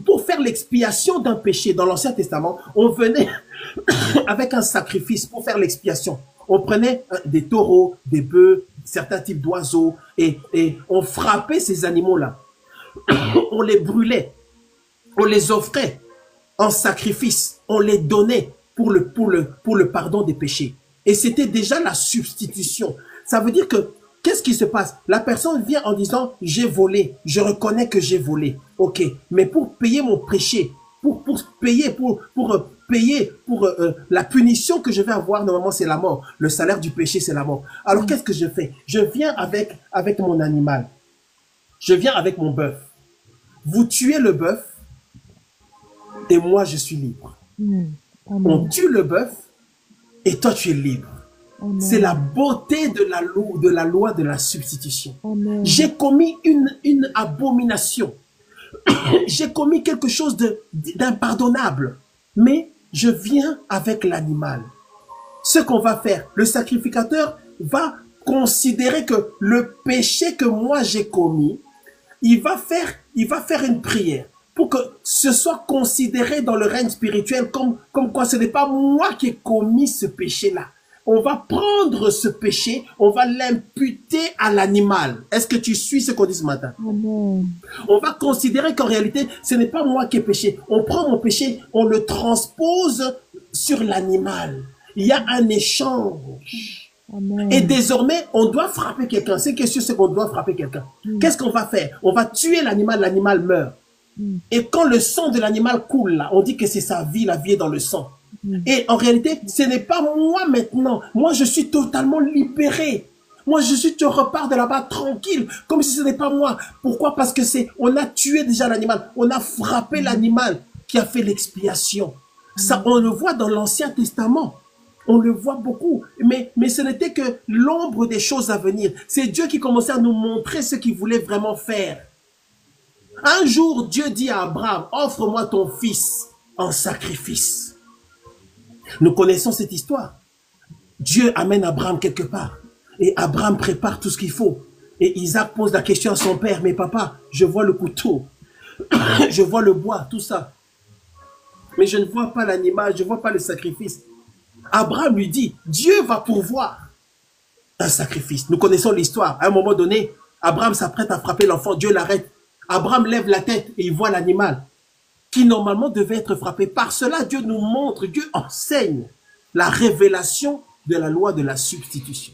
Pour faire l'expiation d'un péché dans l'Ancien Testament, on venait avec un sacrifice pour faire l'expiation. On prenait des taureaux, des bœufs, certains types d'oiseaux et on frappait ces animaux-là. On les brûlait, on les offrait en sacrifice, on les donnait pour le pardon des péchés. Et c'était déjà la substitution. Ça veut dire que, qu'est-ce qui se passe? La personne vient en disant, j'ai volé, je reconnais que j'ai volé. Ok, mais pour payer mon péché, pour payer la punition que je vais avoir, normalement c'est la mort. Le salaire du péché, c'est la mort. Alors qu'est-ce que je fais? Je viens avec mon animal. Je viens avec mon bœuf. Vous tuez le bœuf et moi je suis libre. On tue le bœuf et toi tu es libre. C'est la beauté de la loi de la substitution. J'ai commis une abomination. J'ai commis quelque chose d'impardonnable. Mais je viens avec l'animal. Ce qu'on va faire, le sacrificateur va considérer que le péché que moi j'ai commis, il va faire une prière pour que ce soit considéré dans le règne spirituel comme quoi ce n'est pas moi qui ai commis ce péché-là. On va prendre ce péché, on va l'imputer à l'animal. Est-ce que tu suis ce qu'on dit ce matin? Amen. On va considérer qu'en réalité, ce n'est pas moi qui ai péché. On prend mon péché, on le transpose sur l'animal. Il y a un échange. Amen. Et désormais, on doit frapper quelqu'un. C'est que sûr, c'est qu'on doit frapper quelqu'un. Qu'est-ce qu'on va faire? On va tuer l'animal, l'animal meurt. Et quand le sang de l'animal coule là, on dit que c'est sa vie, la vie est dans le sang. Et en réalité, ce n'est pas moi maintenant. Moi, je suis totalement libéré. Moi, je repars de là-bas tranquille, comme si ce n'est pas moi. Pourquoi? Parce que on a tué déjà l'animal. On a frappé l'animal qui a fait l'expiation. Ça, on le voit dans l'Ancien Testament. On le voit beaucoup. Mais ce n'était que l'ombre des choses à venir. C'est Dieu qui commençait à nous montrer ce qu'il voulait vraiment faire. Un jour, Dieu dit à Abraham, offre-moi ton fils en sacrifice. Nous connaissons cette histoire. Dieu amène Abraham quelque part. Et Abraham prépare tout ce qu'il faut. Et Isaac pose la question à son père, mais papa, je vois le couteau, je vois le bois, tout ça. Mais je ne vois pas l'animal, je ne vois pas le sacrifice. Abraham lui dit, Dieu va pourvoir un sacrifice. Nous connaissons l'histoire. À un moment donné, Abraham s'apprête à frapper l'enfant, Dieu l'arrête. Abraham lève la tête et il voit l'animal qui normalement devait être frappé. Par cela, Dieu nous montre, Dieu enseigne la révélation de la loi de la substitution.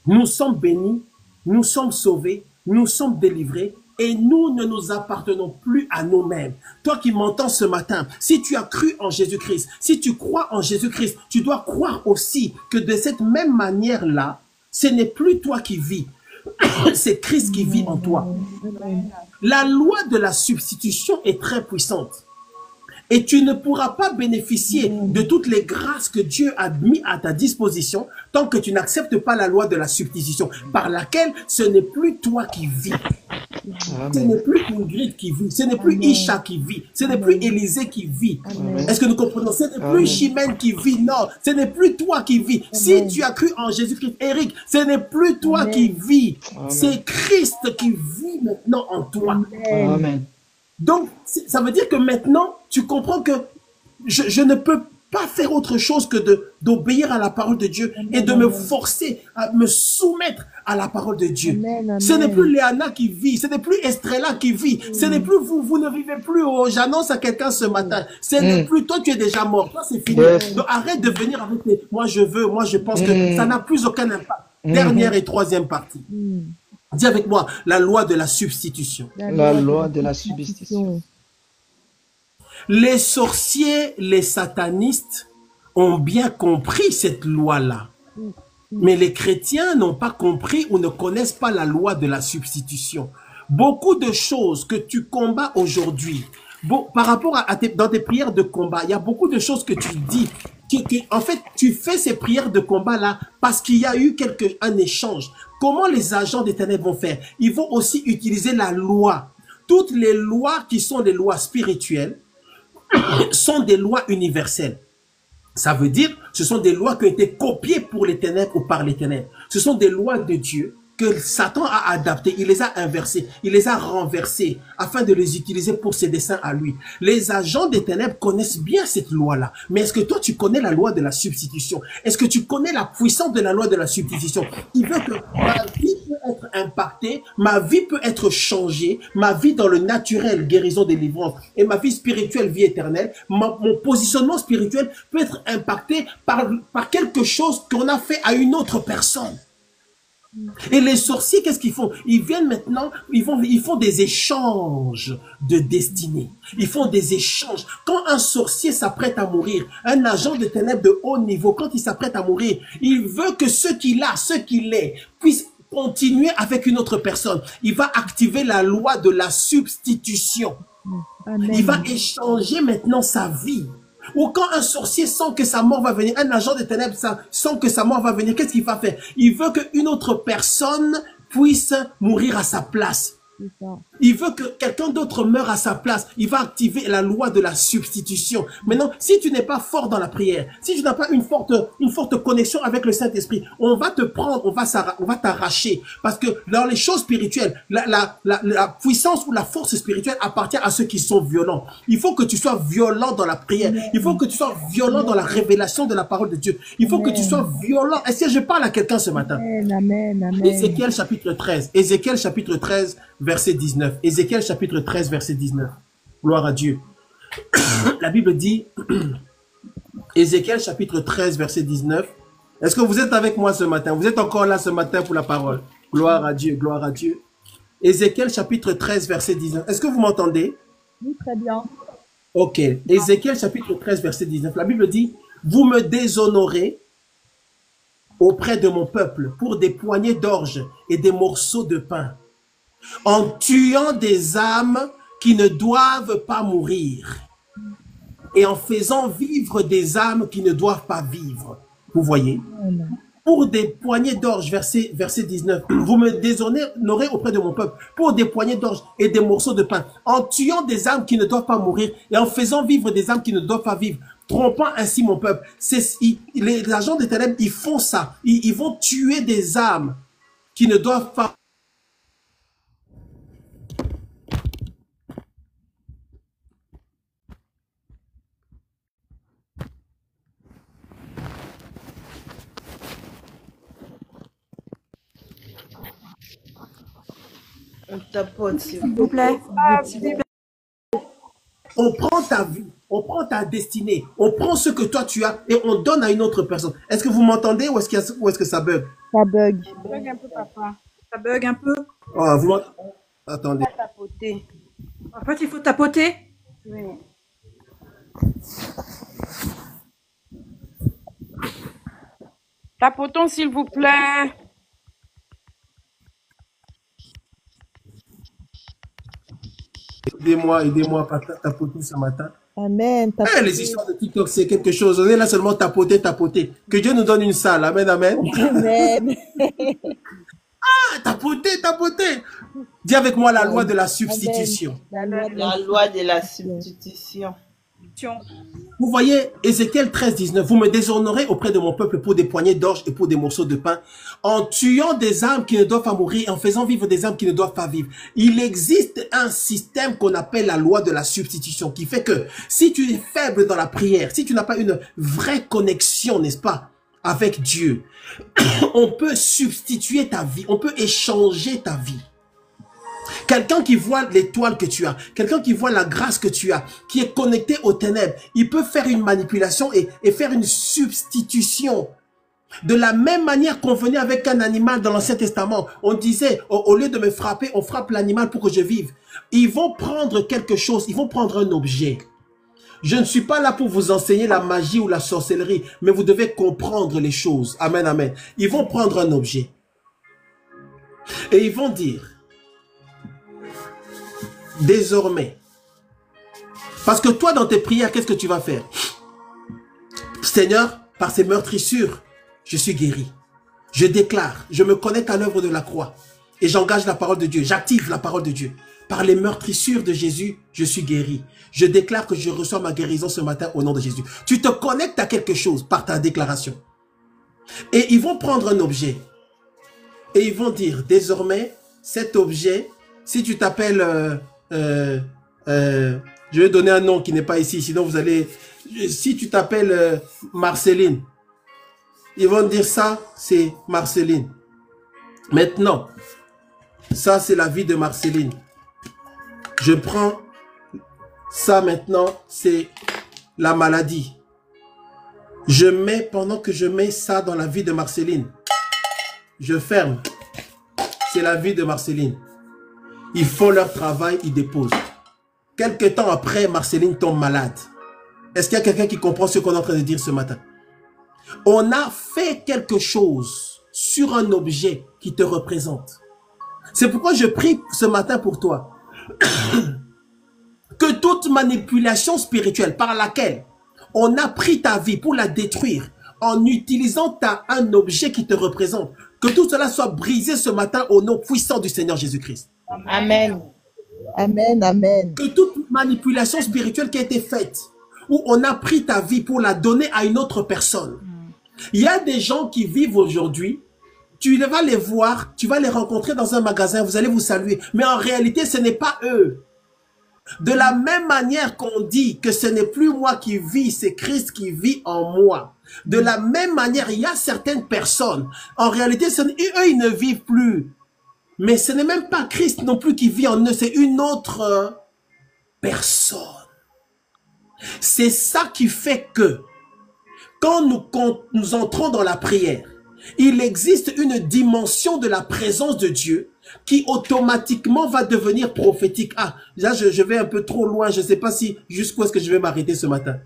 Nous sommes bénis, nous sommes sauvés, nous sommes délivrés et nous ne nous appartenons plus à nous-mêmes. Toi qui m'entends ce matin, si tu as cru en Jésus-Christ, si tu crois en Jésus-Christ, tu dois croire aussi que de cette même manière-là, ce n'est plus toi qui vis, c'est Christ qui vit en toi. La loi de la substitution est très puissante. Et tu ne pourras pas bénéficier de toutes les grâces que Dieu a mis à ta disposition tant que tu n'acceptes pas la loi de la substitution par laquelle ce n'est plus toi qui vis. Ce n'est plus Ingrid qui vit, ce n'est plus Isha qui vit, ce n'est plus Élisée qui vit. Est-ce que nous comprenons? Ce n'est plus Chimène qui vit, non, ce n'est plus toi qui vis. Si tu as cru en Jésus-Christ, Eric, ce n'est plus toi qui vis, c'est Christ qui vit maintenant en toi. Amen. Donc, ça veut dire que maintenant, tu comprends que je ne peux pas faire autre chose que d'obéir à la parole de Dieu et de me forcer à me soumettre à la parole de Dieu. Ce n'est plus Léana qui vit, ce n'est plus Estrella qui vit, ce n'est plus vous ne vivez plus. Oh, j'annonce à quelqu'un ce matin, ce n'est plus toi, tu es déjà mort, toi c'est fini. Donc arrête de venir avec tes moi je veux, moi je pense que ça n'a plus aucun impact. Dernière et troisième partie. Dis avec moi, la loi de la substitution. La loi de la substitution. Les sorciers, les satanistes ont bien compris cette loi-là. Mais les chrétiens n'ont pas compris ou ne connaissent pas la loi de la substitution. Beaucoup de choses que tu combats aujourd'hui, par rapport à dans tes prières de combat, il y a beaucoup de choses que tu dis. En fait, tu fais ces prières de combat-là parce qu'il y a eu un échange. Comment les agents des ténèbres vont faire? Ils vont aussi utiliser la loi. Toutes les lois qui sont des lois spirituelles sont des lois universelles. Ça veut dire, ce sont des lois qui ont été copiées pour les ténèbres ou par les ténèbres. Ce sont des lois de Dieu que Satan a adaptés, il les a inversés, il les a renversés afin de les utiliser pour ses desseins à lui. Les agents des ténèbres connaissent bien cette loi-là. Mais est-ce que toi, tu connais la loi de la substitution? Est-ce que tu connais la puissance de la loi de la substitution? Il veut que ma vie peut être impactée, ma vie peut être changée, ma vie dans le naturel, guérison, délivrance, et ma vie spirituelle, vie éternelle, mon positionnement spirituel peut être impacté par quelque chose qu'on a fait à une autre personne. Et les sorciers, qu'est-ce qu'ils font? Ils viennent maintenant, ils font des échanges de destinée. Ils font des échanges. Quand un sorcier s'apprête à mourir, un agent de ténèbres de haut niveau, quand il s'apprête à mourir, il veut que ce qu'il a, ce qu'il est, puisse continuer avec une autre personne. Il va activer la loi de la substitution. Amen. Il va échanger maintenant sa vie. Ou quand un sorcier sent que sa mort va venir, un agent des ténèbres sent que sa mort va venir, qu'est-ce qu'il va faire? Il veut qu'une autre personne puisse mourir à sa place. Il veut que quelqu'un d'autre meure à sa place. Il va activer la loi de la substitution. Maintenant, si tu n'es pas fort dans la prière, si tu n'as pas une forte connexion avec le Saint-Esprit, on va te prendre, on va t'arracher. Parce que dans les choses spirituelles, la puissance ou la force spirituelle appartient à ceux qui sont violents. Il faut que tu sois violent dans la prière. Il faut que tu sois violent dans la révélation de la parole de Dieu. Il faut que tu sois violent. Est-ce que je parle à quelqu'un ce matin? Amen, amen. Ézéchiel chapitre 13. Ézéchiel chapitre 13, verset 19. Ézéchiel chapitre 13, verset 19. Gloire à Dieu. La Bible dit, Ézéchiel chapitre 13, verset 19. Est-ce que vous êtes avec moi ce matin? Vous êtes encore là ce matin pour la parole? Gloire à Dieu, gloire à Dieu. Ézéchiel chapitre 13, verset 19. Est-ce que vous m'entendez? Oui, très bien. Ok. Ézéchiel chapitre 13, verset 19. La Bible dit, vous me déshonorez auprès de mon peuple pour des poignées d'orge et des morceaux de pain, en tuant des âmes qui ne doivent pas mourir et en faisant vivre des âmes qui ne doivent pas vivre. Vous voyez? Pour des poignées d'orge, verset 19, vous me déshonorez auprès de mon peuple pour des poignées d'orge et des morceaux de pain, en tuant des âmes qui ne doivent pas mourir et en faisant vivre des âmes qui ne doivent pas vivre, trompant ainsi mon peuple. Les agents des ténèbres, ils font ça. Ils vont tuer des âmes qui ne doivent pas. On tapote, s'il S'il vous plaît. On prend ta vie, on prend ta destinée, on prend ce que toi tu as et on donne à une autre personne. Est-ce que vous m'entendez ou est-ce que ça bug? Ça bug. Ça bug un peu, papa. Ça bug un peu. Oh, attendez. Tapoter. En fait, il faut tapoter. Oui. Tapotons, s'il vous plaît. Aidez-moi à tapoter ce matin. Amen. Les histoires de TikTok, c'est quelque chose. On est là seulement tapoter. Que Dieu nous donne une salle. Amen, amen. Amen. Tapoter. Dis avec moi la loi de la substitution. La loi de la substitution. Vous voyez, Ézéchiel 13, 19, vous me déshonorez auprès de mon peuple pour des poignées d'orge et pour des morceaux de pain, en tuant des âmes qui ne doivent pas mourir, en faisant vivre des âmes qui ne doivent pas vivre. Il existe un système qu'on appelle la loi de la substitution, qui fait que si tu es faible dans la prière, si tu n'as pas une vraie connexion, n'est-ce pas, avec Dieu, on peut substituer ta vie, on peut échanger ta vie. Quelqu'un qui voit l'étoile que tu as, quelqu'un qui voit la grâce que tu as, qui est connecté aux ténèbres, il peut faire une manipulation et faire une substitution. De la même manière qu'on venait avec un animal dans l'Ancien Testament, on disait, au lieu de me frapper, on frappe l'animal pour que je vive. Ils vont prendre quelque chose, ils vont prendre un objet. Je ne suis pas là pour vous enseigner la magie ou la sorcellerie, mais vous devez comprendre les choses. Amen, amen. Ils vont prendre un objet. Et ils vont dire, désormais, parce que toi dans tes prières, qu'est-ce que tu vas faire? Seigneur, par ces meurtrissures, je suis guéri. Je déclare, je me connecte à l'œuvre de la croix et j'engage la parole de Dieu, j'active la parole de Dieu. Par les meurtrissures de Jésus, je suis guéri. Je déclare que je reçois ma guérison ce matin au nom de Jésus. Tu te connectes à quelque chose par ta déclaration. Et ils vont prendre un objet. Et ils vont dire, désormais, cet objet, si tu t'appelles... je vais donner un nom qui n'est pas ici, sinon vous allez... Si tu t'appelles Marceline, ils vont dire ça, c'est Marceline. Maintenant, ça c'est la vie de Marceline. Je prends ça maintenant, c'est la maladie. Je mets, pendant que je mets ça dans la vie de Marceline, je ferme. C'est la vie de Marceline. Ils font leur travail, ils déposent. Quelque temps après, Marceline tombe malade. Est-ce qu'il y a quelqu'un qui comprend ce qu'on est en train de dire ce matin? On a fait quelque chose sur un objet qui te représente. C'est pourquoi je prie ce matin pour toi. Que toute manipulation spirituelle par laquelle on a pris ta vie pour la détruire en utilisant un objet qui te représente, que tout cela soit brisé ce matin au nom puissant du Seigneur Jésus-Christ. Amen. Amen, amen. Que toute manipulation spirituelle qui a été faite, où on a pris ta vie pour la donner à une autre personne. Il y a des gens qui vivent aujourd'hui, tu vas les voir, tu vas les rencontrer dans un magasin, vous allez vous saluer, mais en réalité ce n'est pas eux. De la même manière qu'on dit que ce n'est plus moi qui vis, c'est Christ qui vit en moi. De la même manière, il y a certaines personnes, en réalité, eux, ils ne vivent plus. Mais ce n'est même pas Christ non plus qui vit en eux, c'est une autre personne. C'est ça qui fait que, quand nous entrons dans la prière, il existe une dimension de la présence de Dieu qui automatiquement va devenir prophétique. Ah, là je vais un peu trop loin, je ne sais pas si jusqu'où est-ce que je vais m'arrêter ce matin.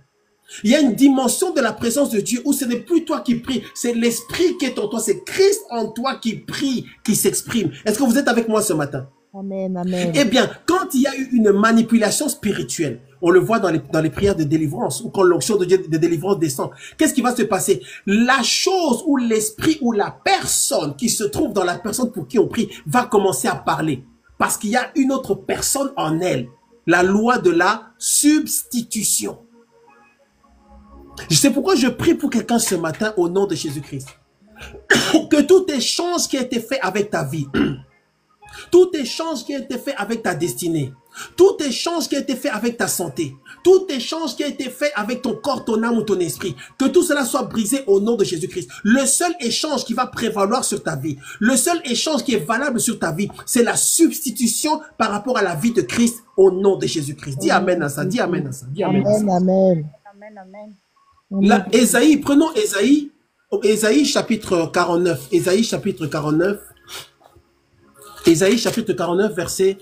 Il y a une dimension de la présence de Dieu où ce n'est plus toi qui pries, c'est l'Esprit qui est en toi, c'est Christ en toi qui prie, qui s'exprime. Est-ce que vous êtes avec moi ce matin? Amen, amen. Eh bien, quand il y a eu une manipulation spirituelle, on le voit dans les prières de délivrance, ou quand l'onction de Dieu de délivrance descend, qu'est-ce qui va se passer? La chose ou l'esprit ou la personne qui se trouve dans la personne pour qui on prie va commencer à parler. Parce qu'il y a une autre personne en elle. La loi de la substitution. C'est pourquoi je prie pour quelqu'un ce matin au nom de Jésus-Christ. Que tout échange qui a été fait avec ta vie, tout échange qui a été fait avec ta destinée, tout échange qui a été fait avec ta santé, tout échange qui a été fait avec ton corps, ton âme ou ton esprit, que tout cela soit brisé au nom de Jésus-Christ. Le seul échange qui va prévaloir sur ta vie, le seul échange qui est valable sur ta vie, c'est la substitution par rapport à la vie de Christ au nom de Jésus-Christ. Dis amen à ça, dis amen à ça, dis amen à ça. Amen, amen. Amen, amen. Là, Ésaïe, prenons Ésaïe, Ésaïe chapitre 49, Ésaïe chapitre 49, Ésaïe chapitre 49 verset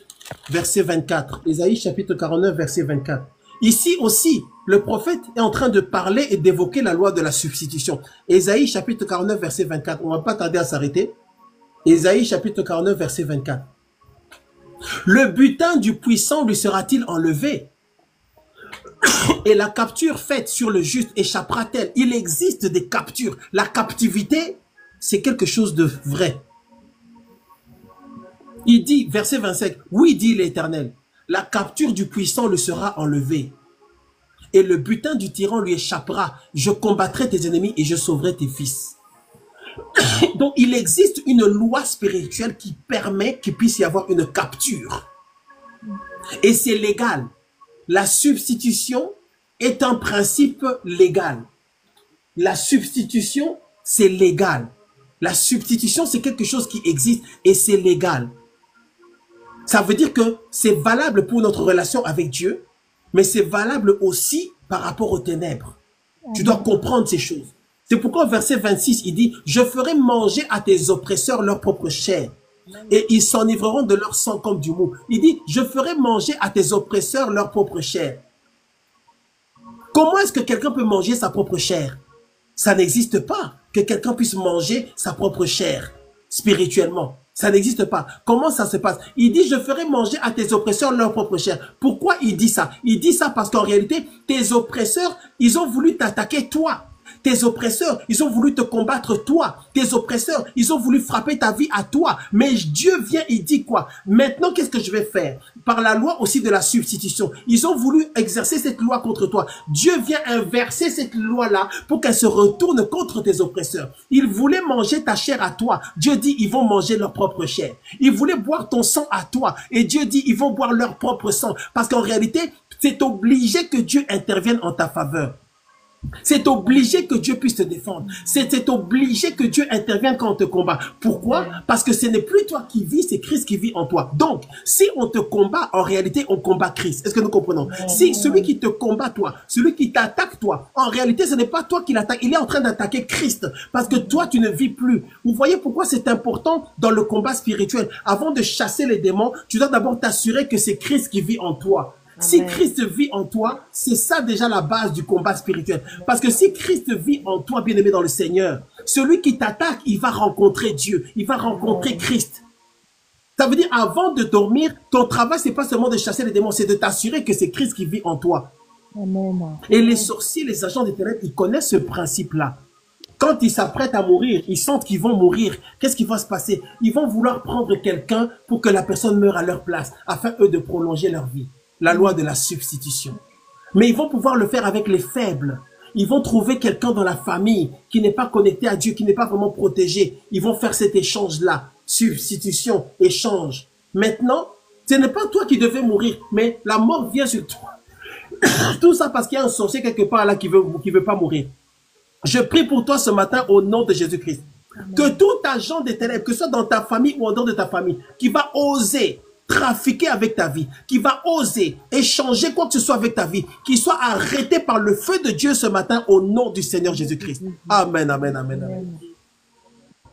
24, Ésaïe chapitre 49 verset 24. Ici aussi, le prophète est en train de parler et d'évoquer la loi de la substitution. Ésaïe chapitre 49 verset 24, on ne va pas tarder à s'arrêter. Ésaïe chapitre 49 verset 24. Le butin du puissant lui sera-t-il enlevé? Et la capture faite sur le juste échappera-t-elle? Il existe des captures. La captivité, c'est quelque chose de vrai. Il dit, verset 25, oui, dit l'Éternel, la capture du puissant lui sera enlevée. Et le butin du tyran lui échappera. Je combattrai tes ennemis et je sauverai tes fils. Donc, il existe une loi spirituelle qui permet qu'il puisse y avoir une capture. Et c'est légal. La substitution est un principe légal. La substitution, c'est légal. La substitution, c'est quelque chose qui existe et c'est légal. Ça veut dire que c'est valable pour notre relation avec Dieu, mais c'est valable aussi par rapport aux ténèbres. Tu dois comprendre ces choses. C'est pourquoi au verset 26, il dit, « Je ferai manger à tes oppresseurs leur propre chair, et ils s'enivreront de leur sang comme du mou. » Il dit, « Je ferai manger à tes oppresseurs leur propre chair. » Comment est-ce que quelqu'un peut manger sa propre chair? Ça n'existe pas que quelqu'un puisse manger sa propre chair spirituellement. Ça n'existe pas. Comment ça se passe? Il dit, je ferai manger à tes oppresseurs leur propre chair. Pourquoi il dit ça? Il dit ça parce qu'en réalité, tes oppresseurs, ils ont voulu t'attaquer toi. Tes oppresseurs, ils ont voulu te combattre toi. Tes oppresseurs, ils ont voulu frapper ta vie à toi. Mais Dieu vient, il dit quoi? Maintenant, qu'est-ce que je vais faire? Par la loi aussi de la substitution. Ils ont voulu exercer cette loi contre toi. Dieu vient inverser cette loi-là pour qu'elle se retourne contre tes oppresseurs. Ils voulaient manger ta chair à toi. Dieu dit, ils vont manger leur propre chair. Ils voulaient boire ton sang à toi. Et Dieu dit, ils vont boire leur propre sang. Parce qu'en réalité, c'est obligé que Dieu intervienne en ta faveur. C'est obligé que Dieu puisse te défendre. C'est obligé que Dieu intervienne quand on te combat. Pourquoi? Parce que ce n'est plus toi qui vis, c'est Christ qui vit en toi. Donc, si on te combat, en réalité, on combat Christ. Est-ce que nous comprenons? Si celui qui te combat, toi, celui qui t'attaque, toi, en réalité, ce n'est pas toi qui l'attaque. Il est en train d'attaquer Christ. Parce que toi, tu ne vis plus. Vous voyez pourquoi c'est important dans le combat spirituel. Avant de chasser les démons, tu dois d'abord t'assurer que c'est Christ qui vit en toi. Si Christ vit en toi, c'est ça déjà la base du combat spirituel. Parce que si Christ vit en toi, bien-aimé dans le Seigneur, celui qui t'attaque, il va rencontrer Dieu, il va rencontrer Christ. Ça veut dire, avant de dormir, ton travail, c'est pas seulement de chasser les démons, c'est de t'assurer que c'est Christ qui vit en toi. Amen. Et les sorciers, les agents des ténèbres, ils connaissent ce principe-là. Quand ils s'apprêtent à mourir, ils sentent qu'ils vont mourir. Qu'est-ce qui va se passer? Ils vont vouloir prendre quelqu'un pour que la personne meure à leur place, afin, eux, de prolonger leur vie. La loi de la substitution. Mais ils vont pouvoir le faire avec les faibles. Ils vont trouver quelqu'un dans la famille qui n'est pas connecté à Dieu, qui n'est pas vraiment protégé. Ils vont faire cet échange-là. Substitution, échange. Maintenant, ce n'est pas toi qui devais mourir, mais la mort vient sur toi. Tout ça parce qu'il y a un sorcier quelque part là qui veut pas mourir. Je prie pour toi ce matin au nom de Jésus-Christ. Que tout agent des ténèbres, que ce soit dans ta famille ou en dehors de ta famille, qui va oser trafiquer avec ta vie, qui va oser échanger quoi que ce soit avec ta vie, qui soit arrêté par le feu de Dieu ce matin au nom du Seigneur Jésus-Christ. Amen, amen, amen, amen.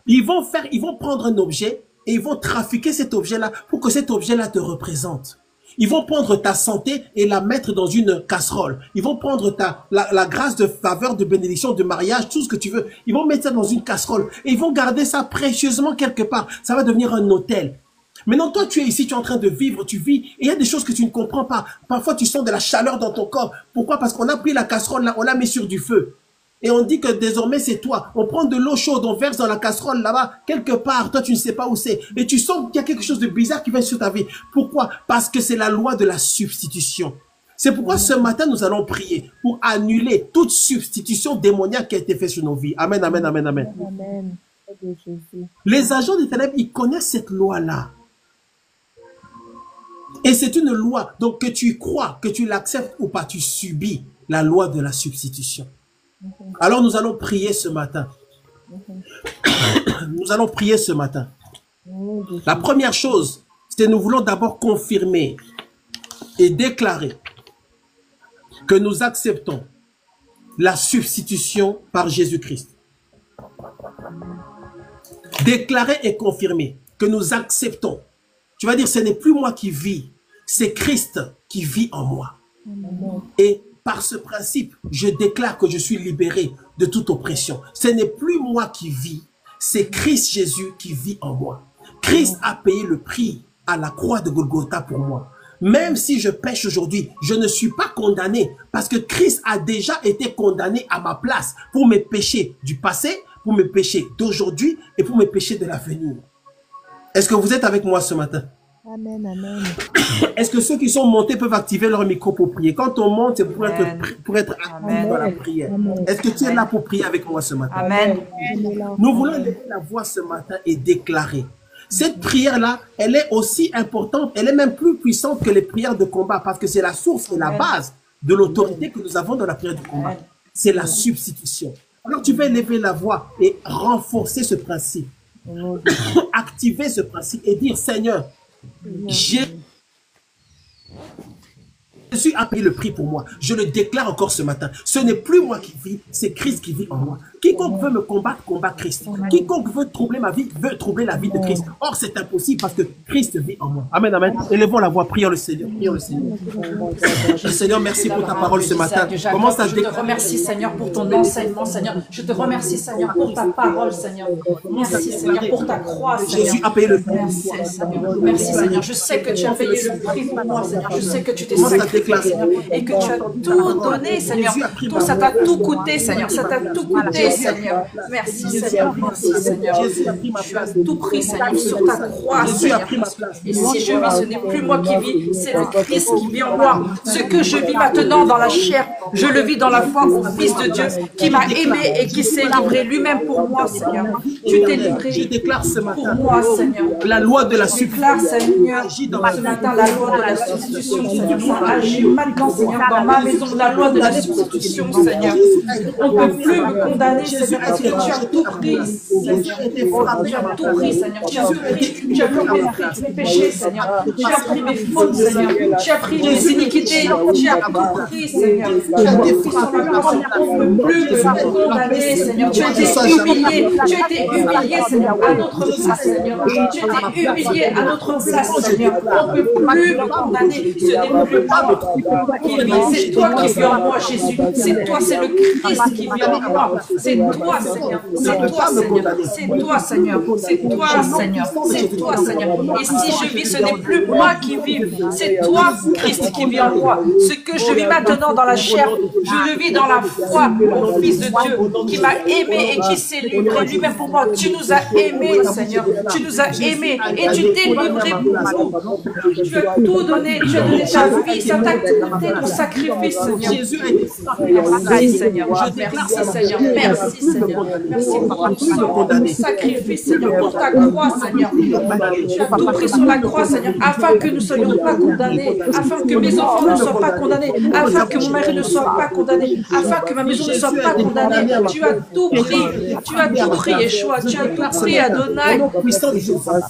Ils vont prendre un objet et ils vont trafiquer cet objet-là pour que cet objet-là te représente. Ils vont prendre ta santé et la mettre dans une casserole. Ils vont prendre la grâce de faveur, de bénédiction, de mariage, tout ce que tu veux. Ils vont mettre ça dans une casserole et ils vont garder ça précieusement quelque part. Ça va devenir un hôtel. Maintenant, toi, tu es ici, tu es en train de vivre, tu vis, et il y a des choses que tu ne comprends pas. Parfois, tu sens de la chaleur dans ton corps. Pourquoi? Parce qu'on a pris la casserole, là, on l'a mis sur du feu. Et on dit que désormais, c'est toi. On prend de l'eau chaude, on verse dans la casserole, là-bas, quelque part. Toi, tu ne sais pas où c'est. Et tu sens qu'il y a quelque chose de bizarre qui vient sur ta vie. Pourquoi? Parce que c'est la loi de la substitution. C'est pourquoi ce matin, nous allons prier pour annuler toute substitution démoniaque qui a été faite sur nos vies. Amen, amen, amen, amen. Amen. Les agents des ténèbres, ils connaissent cette loi-là. Et c'est une loi, donc que tu crois, que tu l'acceptes ou pas, tu subis la loi de la substitution. Alors nous allons prier ce matin. Nous allons prier ce matin. La première chose, c'est que nous voulons d'abord confirmer et déclarer que nous acceptons la substitution par Jésus-Christ. Déclarer et confirmer que nous acceptons. Tu vas dire, ce n'est plus moi qui vis, c'est Christ qui vit en moi. Et par ce principe, je déclare que je suis libéré de toute oppression. Ce n'est plus moi qui vis, c'est Christ Jésus qui vit en moi. Christ a payé le prix à la croix de Golgotha pour moi. Même si je pêche aujourd'hui, je ne suis pas condamné parce que Christ a déjà été condamné à ma place pour mes péchés du passé, pour mes péchés d'aujourd'hui et pour mes péchés de l'avenir. Est-ce que vous êtes avec moi ce matin? Amen, amen. Est-ce que ceux qui sont montés peuvent activer leur micro pour prier? Quand on monte, c'est pour être actif dans la prière. Est-ce que tu es là pour prier avec moi ce matin? Amen. Nous voulons lever la voix ce matin et déclarer. Cette prière-là, elle est aussi importante, elle est même plus puissante que les prières de combat parce que c'est la source et la base de l'autorité que nous avons dans la prière de combat. C'est la substitution. Alors tu vas élever la voix et renforcer ce principe. Activer ce principe et dire, Seigneur, Jésus a payé le prix pour moi. Je le déclare encore ce matin. Ce n'est plus moi qui vis, c'est Christ qui vit en moi. Quiconque veut me combattre, combat Christ. Quiconque veut troubler ma vie, veut troubler la vie de Christ. Or, c'est impossible parce que Christ vit en moi. Amen, amen. Élevons la voix, prions le Seigneur. Prions le Seigneur. Seigneur, merci pour ta parole ce matin. Commence à Je te remercie, Seigneur, pour ton enseignement, Seigneur. Je te remercie, Seigneur, pour ta parole, Seigneur. Merci, Seigneur, pour ta croix, Seigneur. Jésus a payé le prix. Merci, Seigneur. Merci, Seigneur. Je sais que tu as payé le prix pour moi, Seigneur. Je sais que tu t'es sacrifié, Seigneur, et que tu as tout donné, Seigneur. Tout, ça t'a tout coûté, Seigneur. Ça t'a tout coûté, Seigneur. Merci, Seigneur. Merci, Seigneur. Tu as tout pris, Seigneur, sur ta croix, Seigneur. Et si je vis, ce n'est plus moi qui vis, c'est le Christ qui vit en moi. Ce que je vis maintenant dans la chair, je le vis dans la foi au Fils de Dieu qui m'a aimé et qui s'est livré lui-même pour moi, Seigneur. Tu t'es livré Je déclare ce matin pour moi, Seigneur. la loi de la Je déclare, Seigneur, substitution. ce matin la loi de la substitution, Seigneur. Ça agit maintenant, Seigneur, dans ma maison, la loi de la substitution, Seigneur. On ne peut plus me condamner, Seigneur, parce que tu as tout pris, Seigneur. Tu as tout pris, Seigneur. Tu as tout pris. Tu as pris mes péchés, Seigneur. Tu as pris mes fautes, Seigneur. Tu as pris mes iniquités. Tu as tout pris, Seigneur. Tu as tout pris sur la croix. On ne peut plus me condamner, Seigneur. Tu as été humilié. Tu as été humilié, Seigneur, à notre place, Seigneur. Tu as été humilié à notre place, Seigneur. On ne peut plus me condamner. Ce n'est plus moi qui vis. C'est toi qui vis en moi, Jésus. C'est toi, c'est le Christ qui vit en moi. C'est toi, Seigneur. C'est toi, Seigneur. C'est toi, Seigneur. C'est toi, Seigneur. C'est toi, Seigneur. Et si je vis, ce n'est plus moi qui vis. C'est toi, Christ, qui vit en moi. Ce que je vis maintenant dans la chair, je le vis dans la foi au Fils de Dieu qui m'a aimé et qui s'est livré lui-même pour moi. Tu nous as aimés, Seigneur. Tu nous as aimés et tu t'es livré pour nous. Tu as tout donné. Tu as donné ta vie. Ça t'a coûté ton sacrifice, Seigneur. Merci, Seigneur. Merci, Seigneur. Merci, Seigneur. Merci pour tout ce sacrifice, Seigneur, pour ta croix, Seigneur. Tu as tout pris sur la croix, Seigneur, afin que nous ne soyons pas condamnés, afin que mes enfants ne soient pas condamnés, afin que mon mari ne soit pas condamné, afin que ma maison ne soit pas condamnée. Tu as tout pris. Tu as tout pris, Yeshua. Tu as tout pris, Adonai.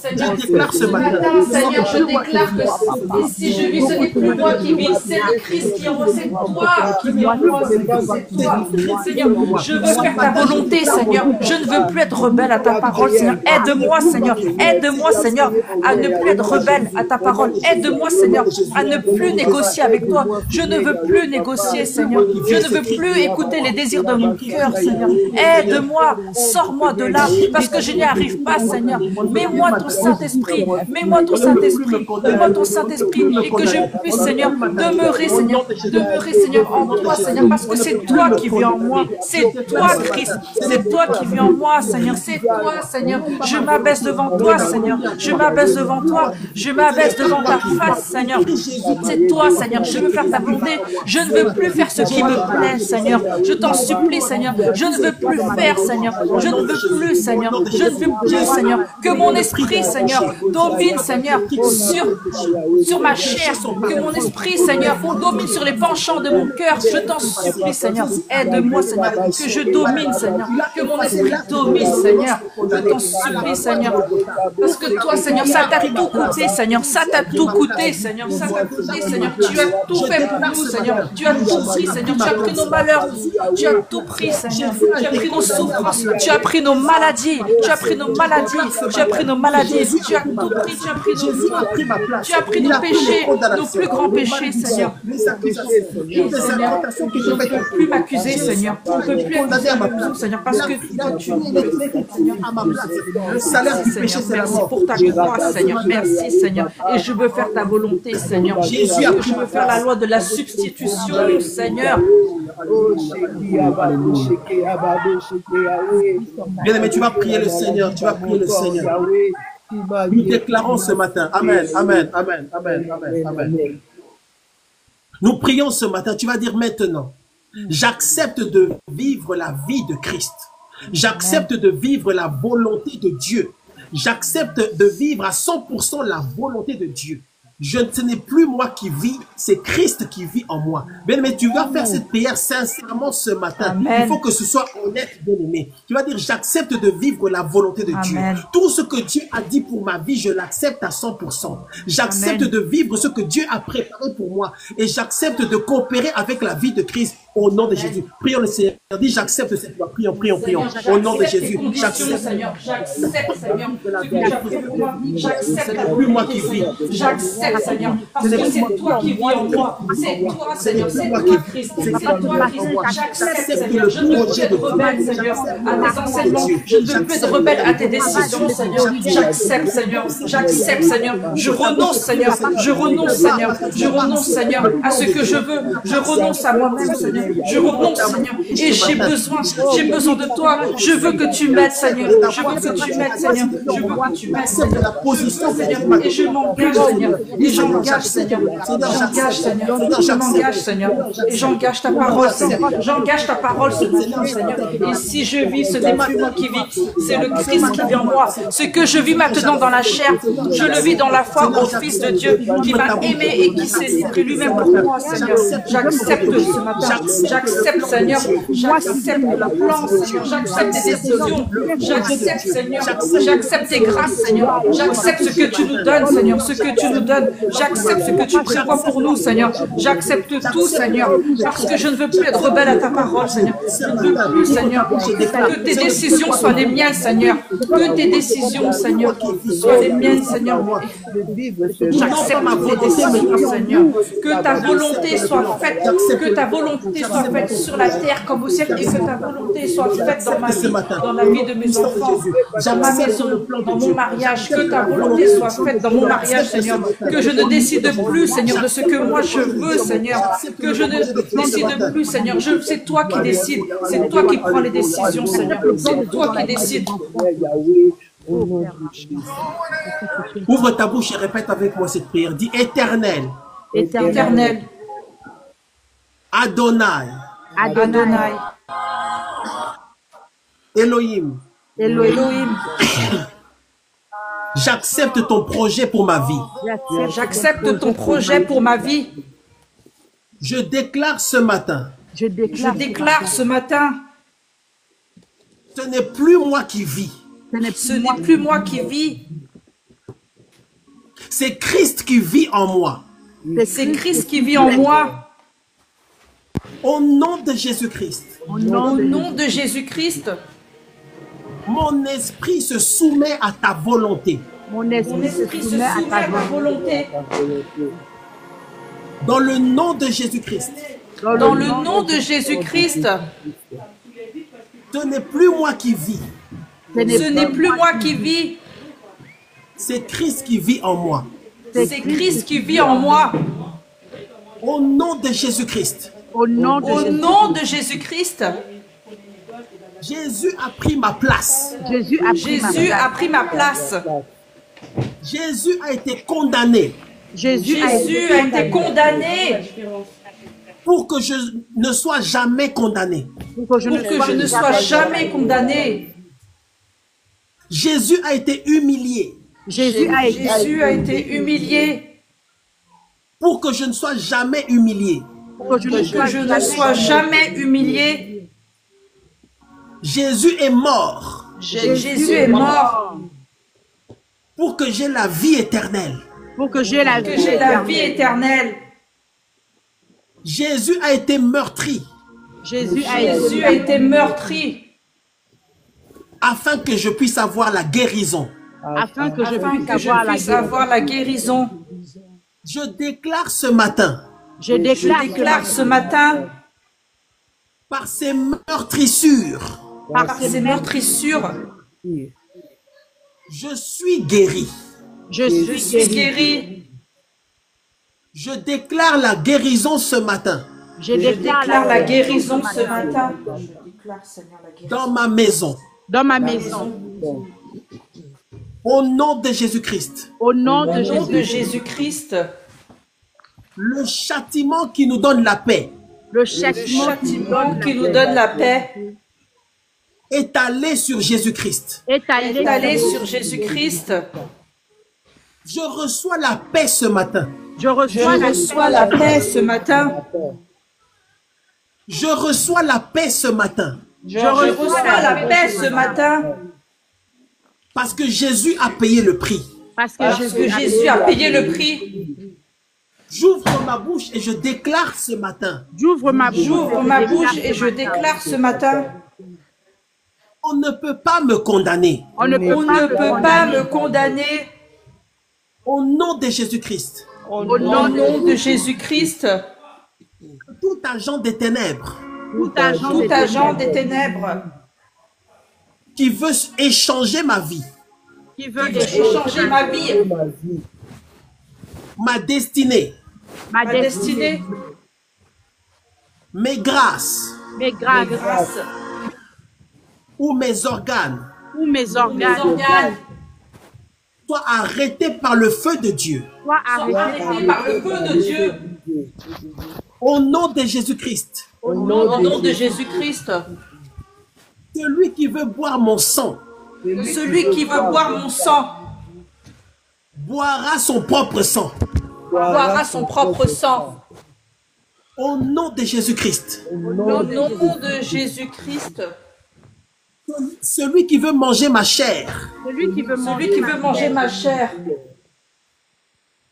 Seigneur, Seigneur, je déclare que si je vis, ce n'est plus moi qui vis, c'est le Christ qui est en moi, c'est toi qui vis en moi, c'est toi. Seigneur, je veux faire ta volonté, Seigneur. Je ne veux plus être rebelle à ta parole, Seigneur. Aide-moi, Seigneur. Aide-moi, Seigneur, à ne plus être rebelle à ta parole. Aide-moi, Seigneur, à ne plus négocier avec toi. Je ne veux plus négocier, Seigneur. Je ne veux plus écouter les désirs de mon cœur, Seigneur. Aide-moi, sors-moi de là, parce que je n'y arrive pas, Seigneur. Mets-moi ton Saint-Esprit. Mets-moi ton Saint-Esprit. Mets-moi ton Saint-Esprit et que je puisse, Seigneur, demeurer, Seigneur, en toi, Seigneur, parce que c'est toi qui vis en moi. C'est toi, Christ. C'est toi qui vis en moi, Seigneur. C'est toi, Seigneur. Je m'abaisse devant toi, Seigneur. Je m'abaisse devant toi. Je m'abaisse devant ta face, Seigneur. C'est toi, Seigneur. Je veux faire ta volonté. Je ne veux plus faire ce qui me plaît, Seigneur. Je t'en supplie, Seigneur. Je ne veux plus faire, Seigneur. Je ne veux plus, Seigneur. Je ne veux plus, Seigneur. Que mon esprit, Seigneur, domine, Seigneur, sur ma chair. Que mon esprit, Seigneur, domine sur les penchants de mon cœur. Je t'en supplie, Seigneur. Aide-moi, Seigneur. Que je domine, Seigneur. Que mon esprit domine, Seigneur. Je t'en supplie, Seigneur. Parce que toi, Seigneur, ça t'a tout coûté, Seigneur. Ça t'a tout coûté, Seigneur. Ça t'a coûté, Seigneur. Tu as tout fait pour nous, Seigneur. Tu as tout pris, Seigneur. Tu as pris nos malheurs. Tu as tout pris, Seigneur. Tu as pris nos souffrances. Tu as pris nos maladies. Tu as pris nos maladies. Tu as pris nos maladies. Tu as tout pris. Tu as pris nos fautes. Tu as pris nos péchés, nos plus grands péchés, Seigneur. Et Seigneur, on ne peut plus m'accuser, Seigneur. On ne peut plus accuser ma maison, Seigneur, parce que toi, tu le salaire du péché, c'est la merci mort. pour ta croix, Seigneur. Merci, Seigneur. Et je veux faire ta volonté, Seigneur. Je veux faire la loi de la substitution, Seigneur. Bien-aimé, tu vas prier le Seigneur. Tu vas prier le Seigneur. Nous déclarons ce matin. Amen, amen, amen, amen, amen, amen. Nous prions ce matin. Tu vas dire maintenant, j'accepte de vivre la vie de Christ. J'accepte de vivre la volonté de Dieu. J'accepte de vivre à 100% la volonté de Dieu. Ce n'est plus moi qui vis, c'est Christ qui vit en moi. Bien-aimé, tu vas faire cette prière sincèrement ce matin. Amen. Il faut que ce soit honnête, bien-aimé. Tu vas dire, j'accepte de vivre la volonté de Dieu. Amen. Tout ce que Dieu a dit pour ma vie, je l'accepte à 100%. J'accepte de vivre ce que Dieu a préparé pour moi. Et j'accepte de coopérer avec la vie de Christ Au nom de Jésus. Prions le Seigneur. Dis, j'accepte cette loi. Prions, prions, prions. Au nom de Jésus. J'accepte. Seigneur. J'accepte, Seigneur. Ce que tu as fait pour moi. J'accepte la Plus moi qui vis. J'accepte, Seigneur. Parce que c'est toi qui vis en moi. C'est toi, Seigneur. C'est toi, Christ. C'est toi, Christ. J'accepte, Seigneur. Je ne veux plus être rebelle, Seigneur, à tes enseignements. Je ne veux plus être rebelle à tes décisions, Seigneur. J'accepte, Seigneur. J'accepte, Seigneur. Je renonce, Seigneur. Je renonce, Seigneur. Je renonce, Seigneur, à ce que je veux. Je renonce à moi-même, Seigneur. Je renonce, Seigneur. Et j'ai besoin de toi. Je veux que tu m'aides, Seigneur. Je veux que tu m'aides, Seigneur. Je veux que tu m'aides, Seigneur. La position, Seigneur. Et je m'engage, Seigneur. Et j'engage, Seigneur. J'engage, Seigneur. Je m'engage, Seigneur. Et j'engage ta parole, Seigneur. J'engage ta parole ce matin, Seigneur. Et si je vis, ce n'est plus moi qui vis, c'est le Christ qui vit en moi. Ce que je vis maintenant dans la chair, je le vis dans la foi au Fils de Dieu qui m'a aimé et qui s'est livré lui-même pour moi, Seigneur. J'accepte ce matin. J'accepte, Seigneur. J'accepte le plan, Seigneur. J'accepte tes décisions. J'accepte, Seigneur. J'accepte tes grâces, Seigneur. J'accepte ce que tu nous donnes, Seigneur. Ce que tu nous donnes. J'accepte ce que tu prévois pour nous, Seigneur. J'accepte tout, Seigneur. Parce que je ne veux plus être rebelle à ta parole, Seigneur. Je ne veux plus, Seigneur. Que tes décisions soient les miennes, Seigneur. Que tes décisions, Seigneur, soient les miennes, Seigneur. J'accepte tes décisions, Seigneur. Que ta volonté soit faite. Que ta volonté soit faite sur la terre comme au ciel. Et que ta volonté soit faite dans ma vie, dans la vie de mes enfants, dans ma maison, dans mon mariage. Que ta volonté soit faite dans mon mariage, Seigneur. Que je ne décide plus, Seigneur, de ce que moi je veux, Seigneur. Que je ne décide plus, Seigneur. C'est toi qui décides. C'est toi qui prends les décisions, Seigneur. C'est toi qui décides. Ouvre ta bouche et répète avec moi cette prière. Dis éternel. Éternel. Adonai. Adonai. Elohim. Elohim. J'accepte ton projet pour ma vie. J'accepte ton projet pour ma vie. Je déclare ce matin. Je déclare ce matin. Ce n'est plus moi qui vis. Ce n'est plus moi qui vis. C'est Christ qui vit en moi. C'est Christ qui vit en moi. Au nom de Jésus-Christ. Au nom de Jésus-Christ. Mon esprit se soumet à ta volonté. Mon esprit se soumet à ta volonté. Dans le nom de Jésus-Christ. Dans le nom de Jésus-Christ. Ce n'est plus moi qui vis. Ce n'est plus moi qui vis. C'est Christ qui vit en moi. C'est Christ qui vit en moi. Au nom de Jésus-Christ. Au nom de Jésus-Christ. Jésus a pris ma place. Jésus a pris ma place. Jésus a été condamné. Jésus a été condamné. Pour que je ne sois jamais condamné. Pour que je ne sois jamais condamné. Jésus a été humilié. Jésus a été humilié. Pour que je ne sois jamais humilié. Pour que je ne sois jamais humilié. Jésus est mort. Jésus est mort. Pour que j'ai la vie éternelle. Pour que j'ai la vie éternelle. Jésus a été meurtri. Jésus a été meurtri. Afin que je puisse avoir la guérison. Afin que je puisse avoir la guérison. Je déclare ce matin. Je déclare ce matin. Par ces meurtrissures. Par ces meurtrissures. Je suis guéri. Je suis guéri. Je déclare la guérison ce matin. Je déclare la guérison ce matin. Dans ma maison. Dans ma maison. Au nom de Jésus-Christ. Au nom de Jésus-Christ. Le châtiment qui nous donne la paix. Le châtiment qui nous donne la paix. Est allé sur Jésus-Christ. Est allé sur Jésus-Christ. Je reçois la paix ce matin. Je reçois la paix ce matin. Je reçois la paix ce matin. Je reçois la paix ce matin. Parce que Jésus a payé le prix. Parce que Jésus a payé le prix. J'ouvre ma bouche et je déclare ce matin. J'ouvre ma bouche et je déclare ce matin. On ne peut pas me condamner. On ne peut pas me condamner. Au nom de Jésus-Christ. Au nom de Jésus-Christ. Tout agent des ténèbres. Tout agent des ténèbres. Qui veut échanger ma vie. Qui veut échanger ma vie. Ma destinée. Ma destinée. Mes grâces. Mes grâces. Ou mes organes. Ou mes organes. Soient arrêtés par le feu de Dieu. Soient arrêtés par le feu de Dieu. Au nom de Jésus-Christ. Au nom de Jésus-Christ. Celui qui veut boire mon sang. Celui qui veut boire mon sang. Boira son propre sang. Boira son propre sang. Au nom de Jésus-Christ. Au nom de Jésus-Christ. Celui qui veut manger ma chair. Celui qui veut manger ma chair.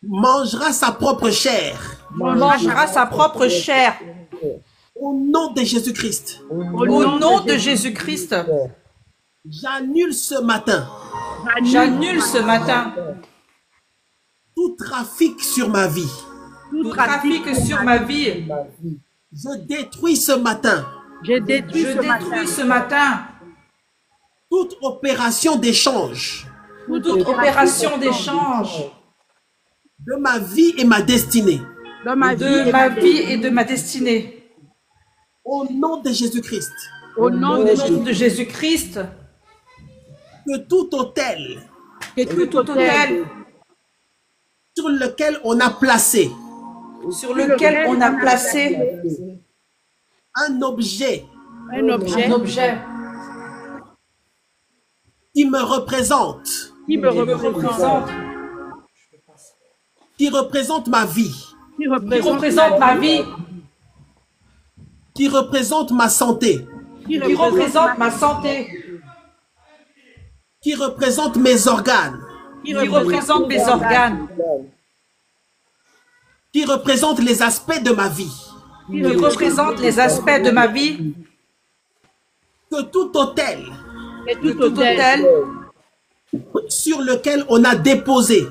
Mangera sa propre chair. Mangera sa propre chair. Au nom de Jésus-Christ. Au nom de Jésus-Christ. J'annule ce matin. J'annule ce matin. Tout trafic sur ma vie. Tout trafic sur ma vie. Je détruis ce matin. Je détruis ce matin. Toute opération d'échange. Toute opération d'échange. De ma vie et ma destinée. De ma vie et de ma destinée. Au nom de Jésus-Christ. Au nom de Jésus-Christ. Que tout autel. Sur lequel on a placé. Un objet. Qui me représente. Qui représente ma vie. Qui représente ma vie. Qui représente ma santé. Qui représente ma santé. Qui représente mes organes. Qui représente mes organes. Qui représente les aspects de ma vie. Qui représente les aspects de ma vie. Que tout autel. Sur lequel on a déposé.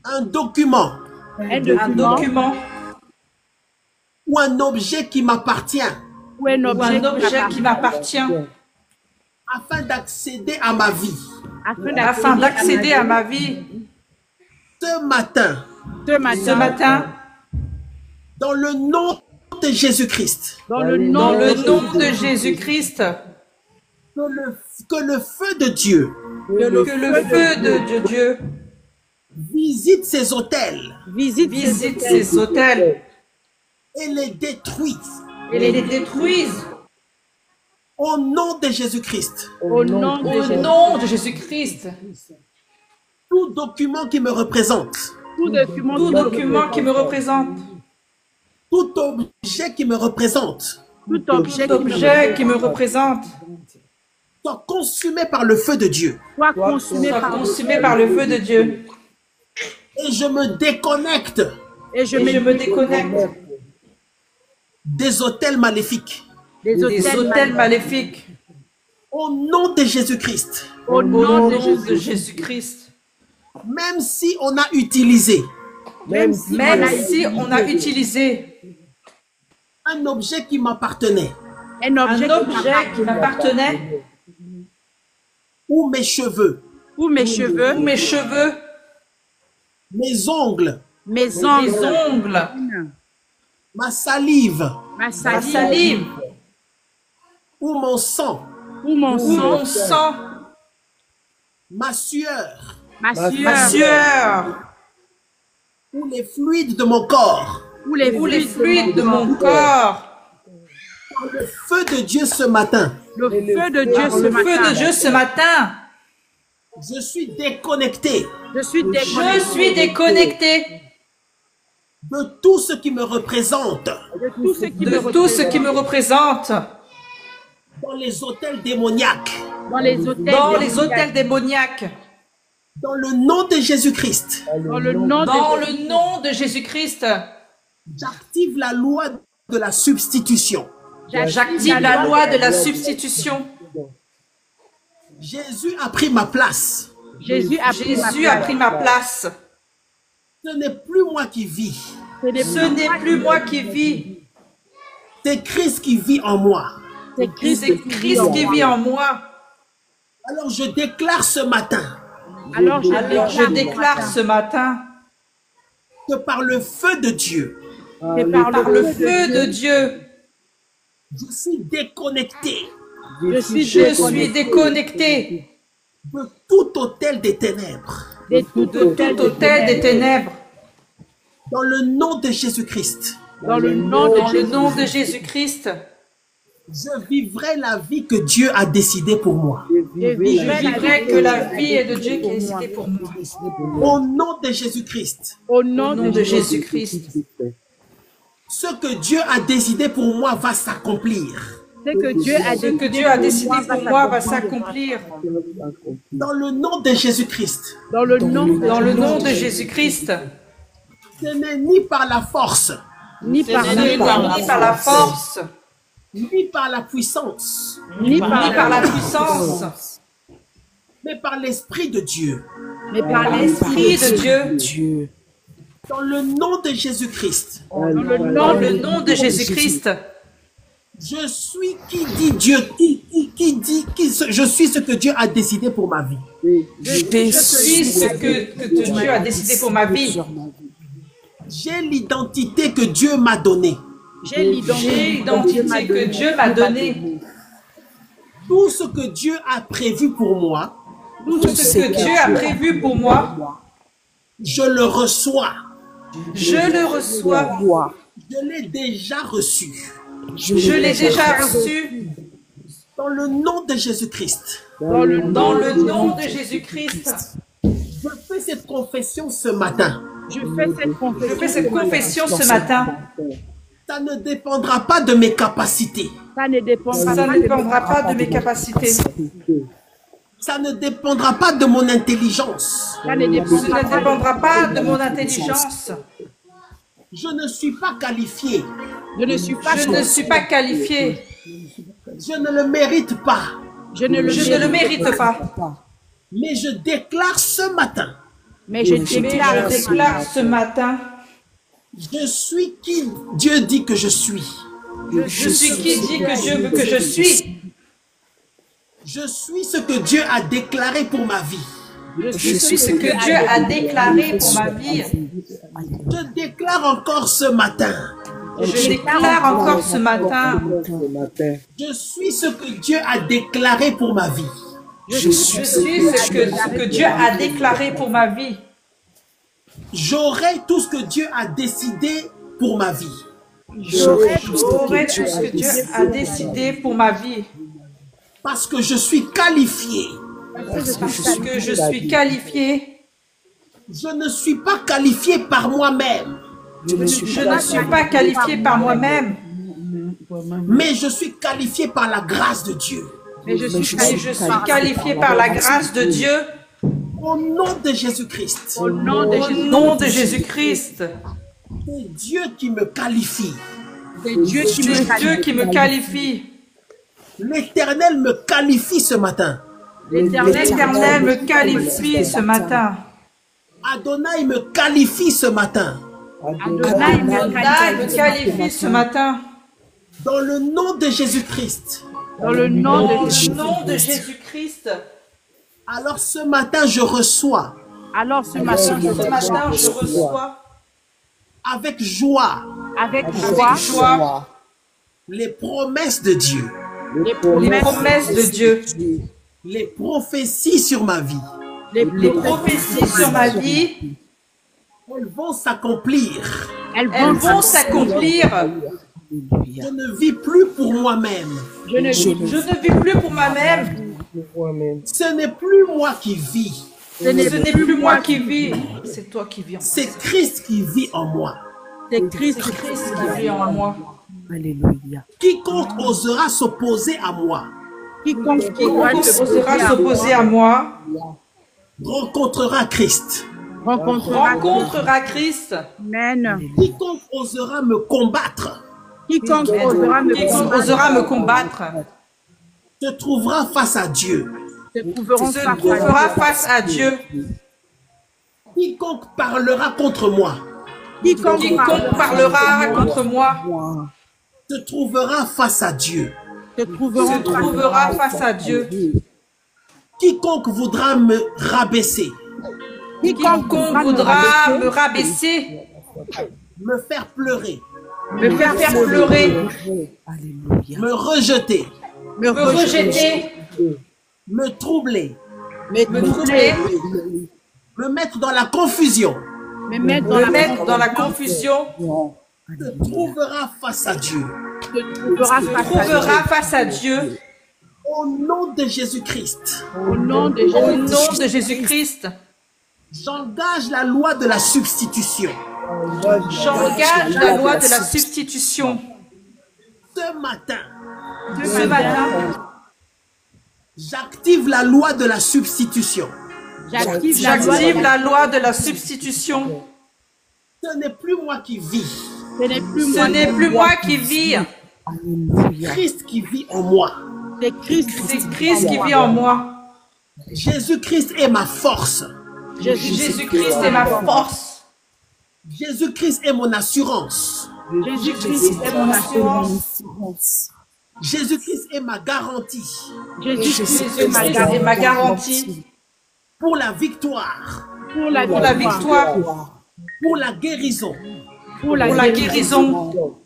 Un document. Ou un objet qui m'appartient. Afin d'accéder à ma vie. Ce matin. Dans le nom de Jésus-Christ. Dans le nom de Jésus-Christ. Que le feu de Dieu. Visite ces hôtels. Et les détruise. Au nom de Jésus-Christ. Au nom de Jésus-Christ. Tout document qui me représente. Tout document qui me représente. Tout objet qui me représente. Soit consumé par le feu de Dieu. Et je me déconnecte. Des hôtels maléfiques. Au nom de Jésus-Christ. Même si on a utilisé. Un objet qui m'appartenait. Ou mes cheveux. Mes ongles. Ma salive. Ou mon sang. Ma sueur. Ou les fluides de mon corps. Par le feu de Dieu ce matin. Je suis déconnecté. De tout ce qui me représente. Dans les hôtels démoniaques. Dans le nom de Jésus-Christ, Dans le nom Dans de le nom de Jésus-Christ, j'active la loi de la substitution. j'active la loi de la substitution. Jésus a pris ma place. Jésus a Jésus a pris ma place. Ce n'est plus moi qui vis. Ce n'est plus moi qui vis. C'est Christ qui vit en moi. C'est Christ qui vit en moi. Alors je déclare ce matin Alors Je déclare ce matin que par le feu de Dieu, que par le feu de Dieu, je suis déconnecté je suis je suis déconnecté de tout hôtel des ténèbres. de tout de tout hôtel des ténèbres. Dans le nom de Jésus-Christ, dans le nom Dans de le nom de Jésus-Christ, je vivrai la vie que Dieu a décidé pour moi. je vivrai que la vie est de Dieu qui est décidée pour moi. Au nom de Jésus-Christ, Au Au nom nom de Jésus-Christ, ce que Dieu a décidé pour moi va s'accomplir. ce que Dieu a ce que Dieu a décidé pour moi va s'accomplir. Dans le nom de Jésus-Christ, dans le nom Dans le nom de Jésus-Christ, ce n'est ni par la force, ni par ni par la force, ni par la puissance, ni ni par la puissance, mais par l'Esprit de Dieu. mais par par l'Esprit de Dieu. Dans le nom de Jésus-Christ, Dans le nom de Jésus-Christ, je suis qui dit Dieu, je suis ce que Dieu a décidé pour ma vie. je suis ce que Dieu a décidé pour ma vie. J'ai l'identité que Dieu m'a donnée. j'ai J'ai l'identité que Dieu m'a donnée. Tout ce que Dieu a prévu pour moi, Tout ce que Dieu a prévu pour moi, je le reçois. je le reçois. Je l'ai déjà reçu. Je l'ai déjà reçu. Dans le nom de Jésus-Christ, dans le Dans le nom de Jésus-Christ, je fais cette confession ce matin. je fais cette je confession fais cette confession ce matin. Ça ne dépendra pas de mes capacités. ça ne dépend Ça pas ne dépendra pas de mes capacités. Ça ne dépendra pas de mon intelligence. ça ne Ça dépend ne dépendra pas de mon intelligence. Je ne suis pas qualifié. je ne suis pas Je ne suis pas qualifié. Je ne le mérite pas. je ne le Je ne le mérite pas. Mais je déclare ce matin, mais je Mais déclare je déclare ce matin, je suis qui Dieu dit que je suis. je suis qui dit que Dieu veut que je suis. Je suis ce que Dieu a déclaré pour ma vie. Je suis ce que Dieu a déclaré pour ma vie. Je déclare encore ce matin, Je déclare encore ce matin, je suis ce que Dieu a déclaré pour ma vie. je suis ce que Dieu a déclaré pour ma vie. J'aurai tout ce que Dieu a décidé pour ma vie. J'aurai tout ce que Dieu a décidé pour ma vie. Parce que je suis qualifié. Parce que je suis qualifié. Je ne suis pas qualifié par moi-même, Je ne suis pas qualifié par moi-même, mais je suis qualifié par la grâce de Dieu. mais je suis qualifié par la grâce de Dieu. Au nom de Jésus-Christ, au nom de Au Jésus. nom de Jésus-Christ, c'est Dieu qui me qualifie. C'est Dieu qui c'est me Dieu qui me qualifie. L'Éternel me qualifie ce matin. L'Éternel me qualifie ce matin. Adonai me qualifie ce matin. Adonai me Adonai me qualifie ce matin. Dans le nom de Jésus-Christ. dans le nom Au de Jésus. nom de Jésus-Christ. Alors ce matin, je reçois Alors ce matin, Ce matin, je reçois avec joie avec avec joie joie les promesses de Dieu, les les promesses, promesses de Dieu, les prophéties sur ma vie. les les prophéties sur ma vie. Elles vont s'accomplir. elles Elles vont vont s'accomplir. Je ne vis plus pour moi-même. Je ne Je ne vis plus pour moi-même. Ce n'est plus moi qui vis. Ce n'est Ce n'est plus moi qui vis. C'est toi qui vis en moi. C'est Christ qui vit en moi. c'est Christ C'est Christ qui vit en moi. Quiconque osera s'opposer à moi, quiconque Quiconque osera s'opposer à moi, rencontrera Christ. rencontrera Christ. Amen. Quiconque osera me combattre Quiconque osera me Quiconque combattre osera me combattre se trouvera face à Dieu. se trouveront se face à trouvera face à Dieu. Quiconque parlera contre moi Quiconque parlera contre moi se trouvera face à Dieu. se trouveront se trouvera face à Dieu. Quiconque voudra me rabaisser, Quiconque voudra me rabaisser, me faire pleurer, me faire pleurer, me rejeter, me rejeter, me troubler, me troubler, me mettre dans la confusion, me mettre me mettre dans la confusion, se trouvera face à Dieu. trouvera face à Dieu. Au nom de Jésus-Christ, au nom de Au Jésus. nom de Jésus-Christ, j'engage la loi de la substitution. j'engage la loi de la substitution. Ce matin, Ce matin, j'active la loi de la substitution. J'active j'active la loi de la substitution. Ce n'est plus moi qui vis, Ce n'est plus Ce moi, n'est plus moi qui vis, Christ qui vit en moi. c'est Christ. c'est Christ qui vit en moi. Jésus-Christ est ma force. Jésus-Christ est ma force. Jésus-Christ est mon assurance. Jésus-Christ est mon assurance. Jésus-Christ est ma garantie Jésus-Christ est Jésus-Christ est ma garantie pour la victoire, pour la pour la victoire, victoire, pour la guérison, pour la pour la guérison, guérison,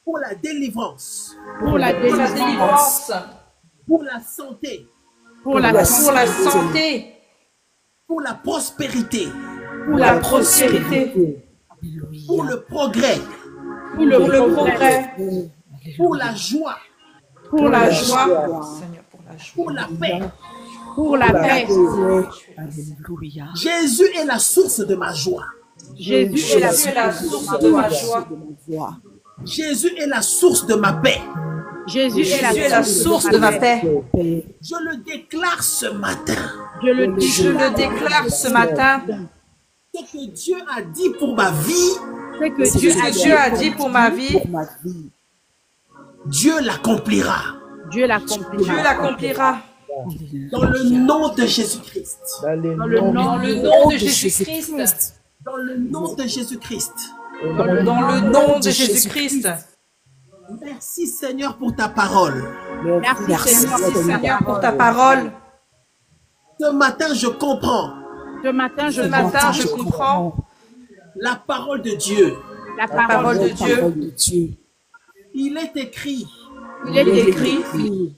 pour la délivrance, pour la pour la délivrance, délivrance, pour la santé, pour la santé, pour la prospérité, pour la prospérité, pour le progrès, pour le progrès, pour la joie, pour la joie, Seigneur, pour la joie, pour la paix. pour la paix. Jésus est la source de ma joie. Jésus est la Jésus est la source de ma joie. Jésus est la source de ma paix. Jésus est Jésus est la source de ma paix. Je le déclare ce matin. Je le dis, Je le déclare ce matin. Ce que Dieu a dit pour ma vie, c'est que Ce Dieu que Dieu a dit pour ma vie, Dieu l'accomplira. Dieu l'accomplira. Dieu l'accomplira. Dans le nom de Jésus-Christ. Dans le Dans nom, le nom de Jésus-Christ. Dans le nom de Jésus-Christ. Dans le nom de Jésus-Christ. Merci Seigneur pour ta parole. merci Seigneur. Merci Seigneur pour ta parole. Ce matin, je comprends Ce matin, Ce matin, je comprends la parole de Dieu. la la parole de Dieu. Il est écrit, Il est écrit,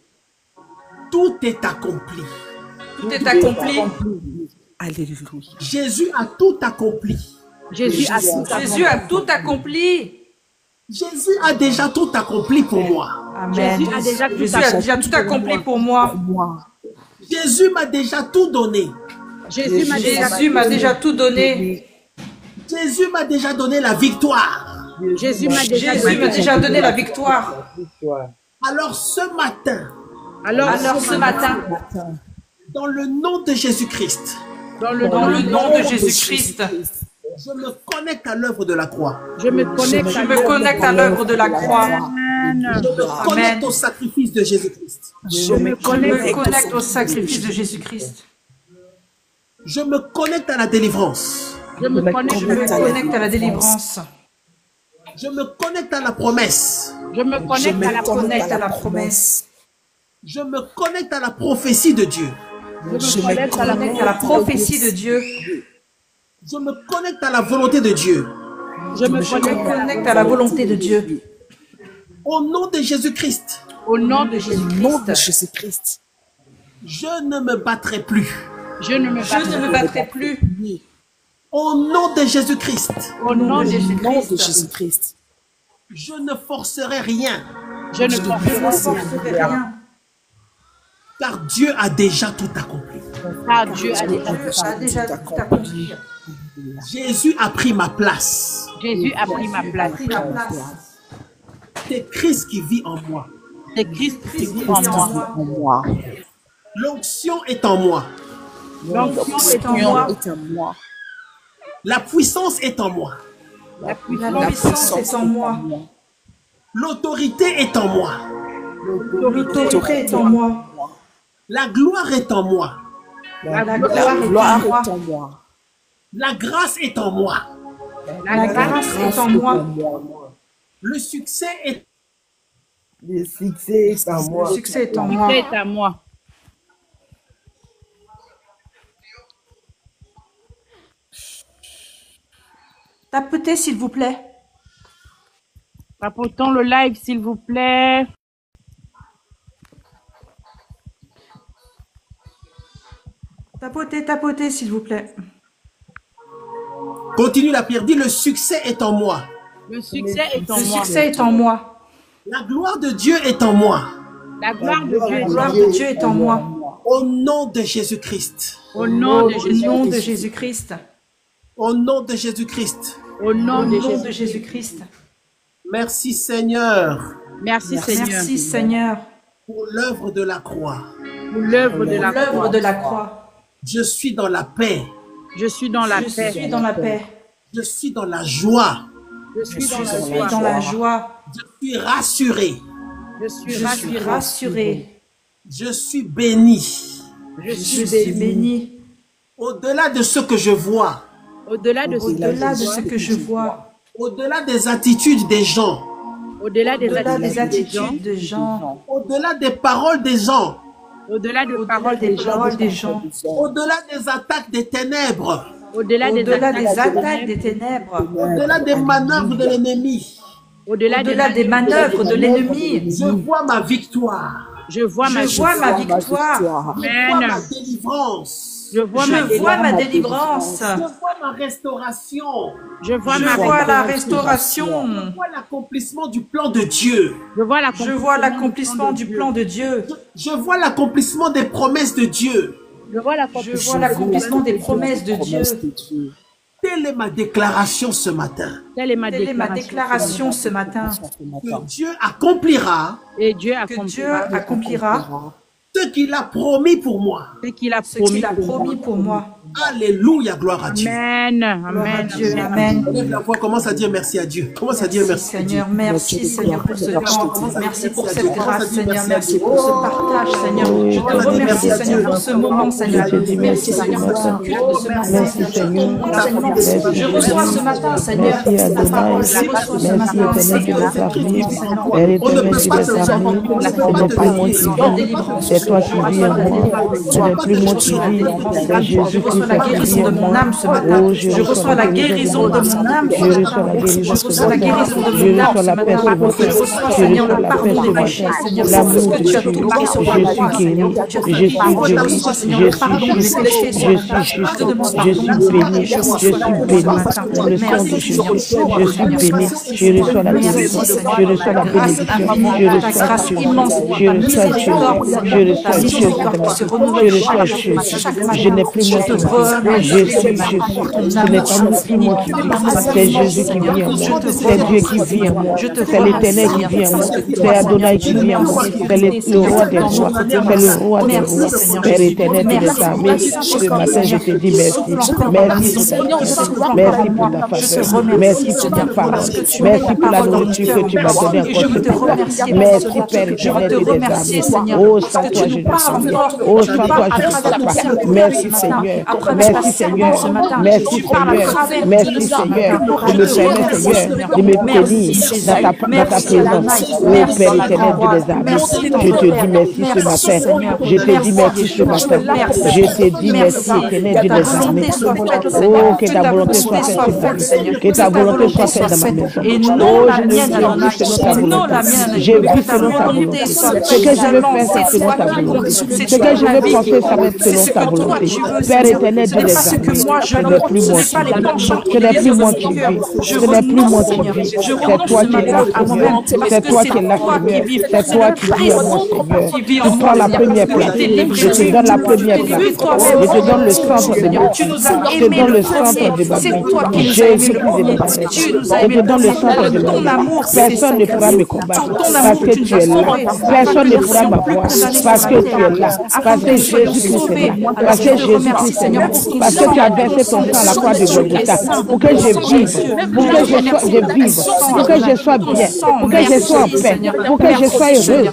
tout est accompli. tout est accompli. Jésus a tout accompli. Jésus a tout Jésus a tout accompli. Jésus a déjà tout accompli pour moi. Amen. Jésus a déjà tout Jésus a déjà tout accompli pour moi. Jésus m'a déjà tout donné. Jésus m'a déjà Jésus m'a déjà tout donné. Jésus m'a déjà donné la victoire. Jésus m'a déjà Jésus m'a déjà donné la victoire. Alors ce matin, Alors Ce matin, dans le nom de Jésus-Christ, dans le dans le nom, nom de Jésus-Christ, je me connecte à l'œuvre de la croix. je me connecte je me connecte à l'œuvre de la croix. Amen. Je me connecte au sacrifice de Jésus-Christ. Je me Je me connecte connecte au sacrifice de Jésus-Christ. Je me connecte à la délivrance. Je me Je connecte me connecte à la délivrance. Je me connecte à la promesse. Je me connecte à la Connecte à la promesse. Je me connecte à la prophétie de Dieu. Je me connecte à la Connecte à la prophétie de Dieu. Je me connecte à la volonté de Dieu. Je me Je me connecte connecte à la volonté de Dieu. Au nom de Jésus-Christ, au nom de Jésus-Christ. je ne me battrai plus. Je ne me Je ne me battrai plus. Au nom de Jésus-Christ, au nom de Jésus-Christ. je ne forcerai rien, Je ne Je ne forcerai rien. car Dieu a déjà tout accompli. pas Dieu a déjà. Dieu a déjà tout accompli. Jésus a pris ma place. Jésus a pris ma place. Pris ma place. C'est Christ qui vit en moi. C'est Christ qui Christ vit qui en vit moi. en moi. L'onction est en moi. L'onction est en L'onction moi. est en moi. La puissance est en moi. La La puissance puissance est en moi. L'autorité est en moi. L'autorité est en moi. La gloire est en moi. La gloire est en moi. La grâce est en moi. La grâce est en moi. Le succès est Le succès est en moi. Le succès est en moi. est à moi. Tapotez, s'il vous plaît. Rapportons le live, s'il vous plaît. Tapotez, s'il vous plaît. Continue la prière. Dis le succès est en moi. Le succès est en Le moi. succès est en moi. La gloire de Dieu est en moi. La gloire de Dieu La est gloire de Dieu est en moi. Au nom de Jésus-Christ. au nom de Au Jésus. nom de Jésus-Christ. Au nom de Jésus-Christ. Au nom Au de nom Jésus. de Jésus-Christ. Merci Seigneur Merci Seigneur. Merci Seigneur pour l'œuvre de la croix. Pour l'œuvre de la pour l'œuvre croix. de la croix. Je suis dans la paix. Je suis dans la Je paix. suis dans la paix. Je suis dans la joie. Je suis dans Je la suis joie. dans la joie. Je suis rassuré. Je suis Je suis rassuré. rassuré. Je suis béni. Je Je suis suis béni. béni. Au-delà de ce que je vois, Au-delà de Au-delà de ce que je vois. au-delà des attitudes des gens, au-delà des Au-delà des attitudes des gens, attitudes de gens. au-delà des paroles des gens, au-delà des Au-delà paroles des des gens, paroles des gens. au-delà des attaques des ténèbres, au-delà des Au-delà des attaques attaques des ténèbres. au-delà des manœuvres de l'ennemi, au-delà Au-delà des manœuvres de l'ennemi. je vois ma victoire. Je vois ma Je vois ma victoire. Je vois Amen. ma délivrance. Je vois Je ma vois ma délivrance. Je vois ma restauration. Je vois Je ma vois la restauration. restauration. Je vois l'accomplissement du plan de Dieu. Je vois Je vois l'accomplissement du plan de Dieu. Je vois l'accomplissement des promesses de Dieu. Je vois Je vois l'accomplissement des promesses de Dieu. Telle est ma déclaration ce matin. Telle est ma Telle est ma déclaration. déclaration ce matin. Que Dieu accomplira Et Dieu Que Dieu accomplira accomplira ce qu'il a promis pour moi. ce qu'il a ce qu'il promis. a promis pour moi. Alléluia, gloire à Dieu. Amen. Gloire à Amen. Dieu. Amen. Lève la voix, commence à dire merci à Dieu. Commence à dire merci à Dieu. Seigneur, merci Seigneur pour ce temps, merci pour cette grâce Seigneur, merci pour ce partage Seigneur, je te remercie Seigneur pour ce moment Seigneur, merci Seigneur pour ce culte de ce matin Seigneur, pour ton enseignement, je reçois ce matin Seigneur ta parole, je reçois ce matin Seigneur ta bénédiction Seigneur, On ne peut pas se la délivrance, C'est toi qui vis en moi. Ce n'est plus moi qui vis. C'est je Jésus reçois Christ la qui guérison vit de en mon moi. âme ce matin, Oh, je reçois la guérison de mon âme ce Je reçois matin, la guérison je reçois la guérison de Je mon âme reçois ce la paix matin, ce matin. je reçois Seigneur le pardon des péchés Seigneur, L'amour parce que de tu as Dieu. tout pris sur Je la suis croix guéri. Seigneur, tu as Je fait suis parole, je guéri. reçois Seigneur Je le suis pardon des juste. péchés ce Je matin, suis je te demande juste. Je pardon suis ce matin, béni. je Je reçois suis la grâce béni. ce matin, Dans le sang de merci Jésus. Seigneur, Je suis béni. Je reçois la bénédiction. Je reçois la bénédiction. Je ta reçois grâce Dieu. immense, Je ta reçois Dieu. miséricorde, Je ta reçois Dieu. miséricorde qui se Je renouvelle reçois chaque Dieu. jour, chaque Je matin. n'ai plus moi Je te qui vis. remercie Je suis Seigneur, Jésus. pour ton Ce n'est amour pas moi infini, qui vis. par ta C'est puissance, Jésus qui Seigneur. vit en Je moi. te C'est Dieu remercie, qui vit en moi. je te C'est remercie, l'Éternel qui Seigneur, vit en moi. parce que tu C'est as Adonai qui vit en moi. C'est le roi des rois. C'est le roi des rois. Père éternel de les armées. Ce matin, je te dis merci. Merci pour ta faveur. Merci pour ta faveur. Merci pour ta parole. Merci pour la nourriture que tu m'as donnée et je veux te encore. remercier Merci, pour Père ce Je veux éternel te de les remercier, armées. Seigneur, Oh, parce sans que toi, tu je nous ne parles sais encore. pas. Oh, Tu sans parles toi, à je ne travers ton sais pas. serment Merci, ce matin, Seigneur. à travers ta Merci, servante ce Seigneur. matin. Merci, Tu parles à Seigneur. travers Merci, nous, Seigneur, Seigneur. de me Je te permettre, remercie, Seigneur, de me Merci, bénir Jésus. dans ta Merci, présence. Adonai. Oh, Merci, Père éternel de Roi. les armées. Merci, Je te dis merci ce matin. Seigneur. Je te dis merci ce Yeshua. matin. Merci. Je te dis merci, éternel de Que ta les armées. volonté soit faite, Oh, Seigneur. que ta volonté soit faite dans ma Seigneur. maison. Que ta volonté soit faite dans ma maison. Et Oh, non la je ne mienne, Adonai. vis selon ta Et non volonté. la mienne. Je Que vis ta selon ta volonté volonté. soit Ce que je veux faire, c'est selon ta volonté. Ce que je veux penser, ça va être selon ta volonté. Père éternel Éternel Ce Dieu n'est des pas ce que armées, moi je ce n'est veux, plus ce moi n'est pas les qui penchants vis, et ce n'est les plus désirs de moi mon qui cœur. vis, Je ce n'est plus renonce, moi qui Seigneur. vis, Je c'est renonce toi de qui es là, m'avoir à moi-même Seigneur, parce c'est que toi c'est qui es là, toi qui Seigneur, vis. c'est C'est toi le qui vis en moi, Christ Seigneur. qui vit en Tu moi, prends la Seigneur. première Tu place, t'es livré je te donne la première place, toi-même. je te donne le centre de ma Tu vie, nous as je te aimés donne le le centre premier. de ma C'est vie, toi qui nous as aimé Jésus-Christ le de premier. Nazareth, Tu nous as je aimé te le donne le premier. centre de ma Ton vie. amour, Personne ne pourra me sur combattre ton parce amour que tu tu nous as es là. sauvés. Personne ne Nous pourra soyons plus m'avoir condamnés parce sur que la tu es terre. là, Afin parce que que nous soyons Jésus-Christ est sauvés. là, Alors parce je que te remercie, Jésus-Christ est Seigneur, là, pour ton parce que sang. tu as versé ton sang à la croix de Golgotha pour que je vive, pour que je vive, pour que je sois bien, pour que je sois en paix, pour que je sois heureuse.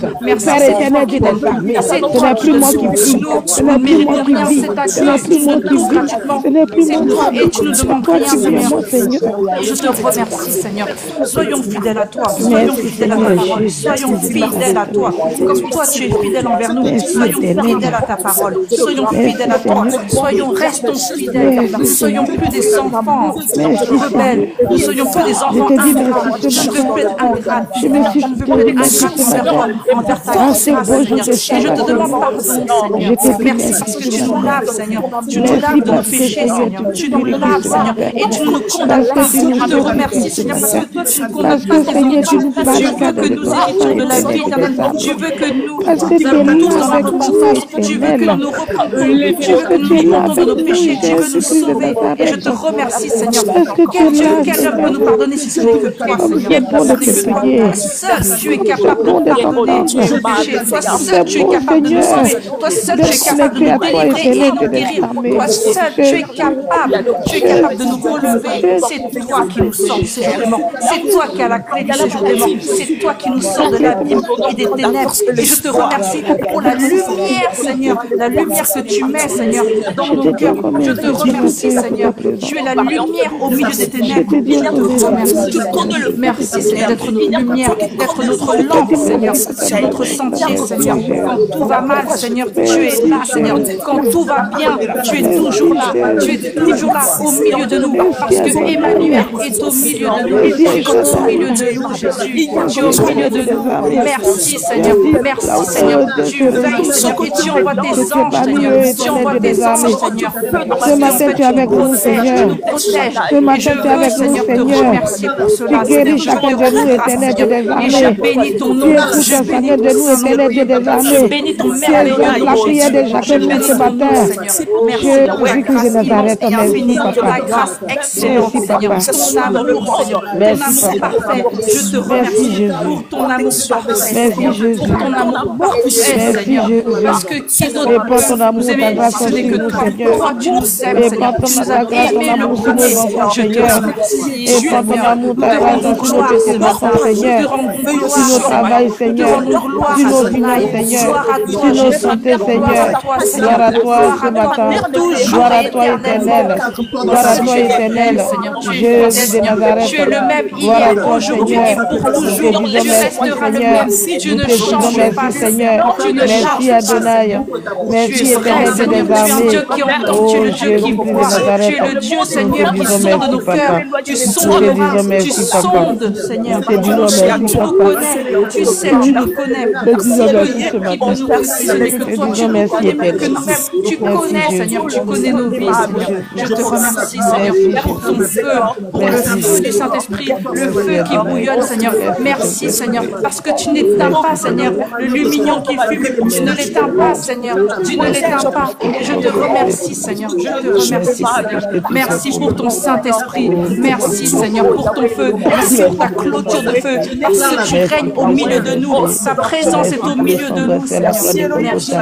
Père éternel Dieu des armées, ce n'est plus moi qui vis, ce n'est plus moi qui vis, ce n'est plus moi qui vis, ce n'est plus moi qui vis, Et tu nous c'est demandes toi rien, qui vis en Seigneur. moi, Seigneur. Je te remercie, Seigneur. Soyons fidèles à toi. Soyons Merci, fidèles à ta Seigneur parole. Jésus. Soyons fidèles à toi. Comme toi, tu es fidèle envers nous. Merci, Soyons éternel. fidèles à ta parole. Soyons Merci, fidèles à toi. Seigneur. Restons fidèles. Nous ne soyons plus des enfants rebelles. Nous ne soyons plus des enfants Je te dis ingrats. merci Je ce ne veux plus être ingrat. Je me suis Je ne veux plus être ingrat envers toi, envers ta grâce, Seigneur. Et je te demande pardon, Seigneur. Merci parce que tu nous laves, Seigneur. Tu nous laves de nos péchés, Seigneur. Tu nous laves, Seigneur. Et tu ne nous condamnes pas. Je te remercie, Seigneur, parce que toi, tu ne condamnes pas tes enfants. Tu veux que nous héritions de la vie éternelle. Tu veux que nous allons tous dans la repentance. Tu veux que nous reprenions. Tu veux que nous nous repentons de nos péchés. Tu veux nous sauver. Et je te remercie, Seigneur. Quel homme peut nous pardonner si ce n'est que toi, Seigneur? Seul tu es capable de pardonner nos péchés. Toi seul tu es capable de nous sauver. Toi seul tu es capable de nous délivrer et nous guérir. Toi seul tu es capable de nous relever. C'est toi qui nous sors du séjour des morts. C'est toi qui as la clé du séjour des morts. C'est toi qui nous sors de l'abîme et des ténèbres. Et je te remercie pour la lumière, Seigneur. La lumière que tu mets, Seigneur, dans nos cœurs. Je te remercie, Seigneur. Tu es la lumière au milieu des ténèbres. Je te remercie. Merci, Seigneur, d'être notre lumière, d'être notre lampe, Seigneur, sur notre sentier, Seigneur. Quand tout va mal, Seigneur, tu es là, Seigneur. Quand tout va bien, tu es toujours là. Tu es toujours là au milieu de nous. Parce que Emmanuel est au milieu de nous. Tu es au milieu de nous, Jésus. Tu es au milieu de nous. Merci, Seigneur. Merci, Seigneur. Tu veilles, Seigneur, et tu envoies tes anges, Seigneur. Tu envoies tes anges, Seigneur. Ce matin, tu es avec nous, Seigneur. Ce matin, tu es avec nous, Seigneur. Tu guéris chacun de nous, éternel Dieu des armées. Tu écoutes chacun de nous, éternel Dieu des armées. Tu exauces la prière de chacun de nous ce matin. Jésus-Christ de Nazareth, merci, Papa. Excellent, Seigneur. Ton amour, Seigneur. Merci, Ton amour parfait. Je te remercie pour ton amour parfait. Merci, Jésus. Pour ton amour parfait, Seigneur. Parce que qui d'autre peut nous aimer si ce n'est que toi? Toi, tu nous aimes, Seigneur. Tu nous as aimé le premier. Je te remercie. Et par ton amour, ta grâce, nous te matin, Seigneur. Sur nos travail, Seigneur. Sur nos finances, Seigneur. Sur nos santé, Seigneur. Gloire à toi ce matin. Gloire à toi, éternel. Gloire à toi, éternel. Jésus de Nazareth. Tu es le même Gloire à hier, toi, aujourd'hui et Seigneur. pour toujours. Nous te Tu disons resteras le Seigneur. même. Tu Nous ne te disons changes pas, merci, Seigneur. Tu ne Merci, changes pas. Adonai. Merci, éternel Dieu des Tu es un armées. Dieu qui entend, tu es le Dieu qui voit, tu es le Dieu, Seigneur, qui sonde nos cœurs, tu sondes nos âmes, tu sondes, Seigneur, tu nous connais, tu sais, tu nous connais, qui peut nous passionner que toi, tu nous connais même que nous-mêmes, tu connais, Seigneur, tu connais nos vies, Seigneur. Je te remercie, Seigneur, pour ton feu, pour le feu du Saint-Esprit, le feu qui bouillonne, Seigneur. Merci, Seigneur, parce que tu n'éteins pas, Seigneur, le lumignon qui fume, tu ne l'éteins pas, Seigneur, tu ne l'éteins pas. Et je te remercie, Seigneur, je te remercie, Seigneur. Merci pour ton Saint-Esprit, merci, Seigneur, pour ton feu, merci pour ta clôture de feu, parce que tu règnes au milieu de nous, ta présence est au milieu de nous, Seigneur. Merci,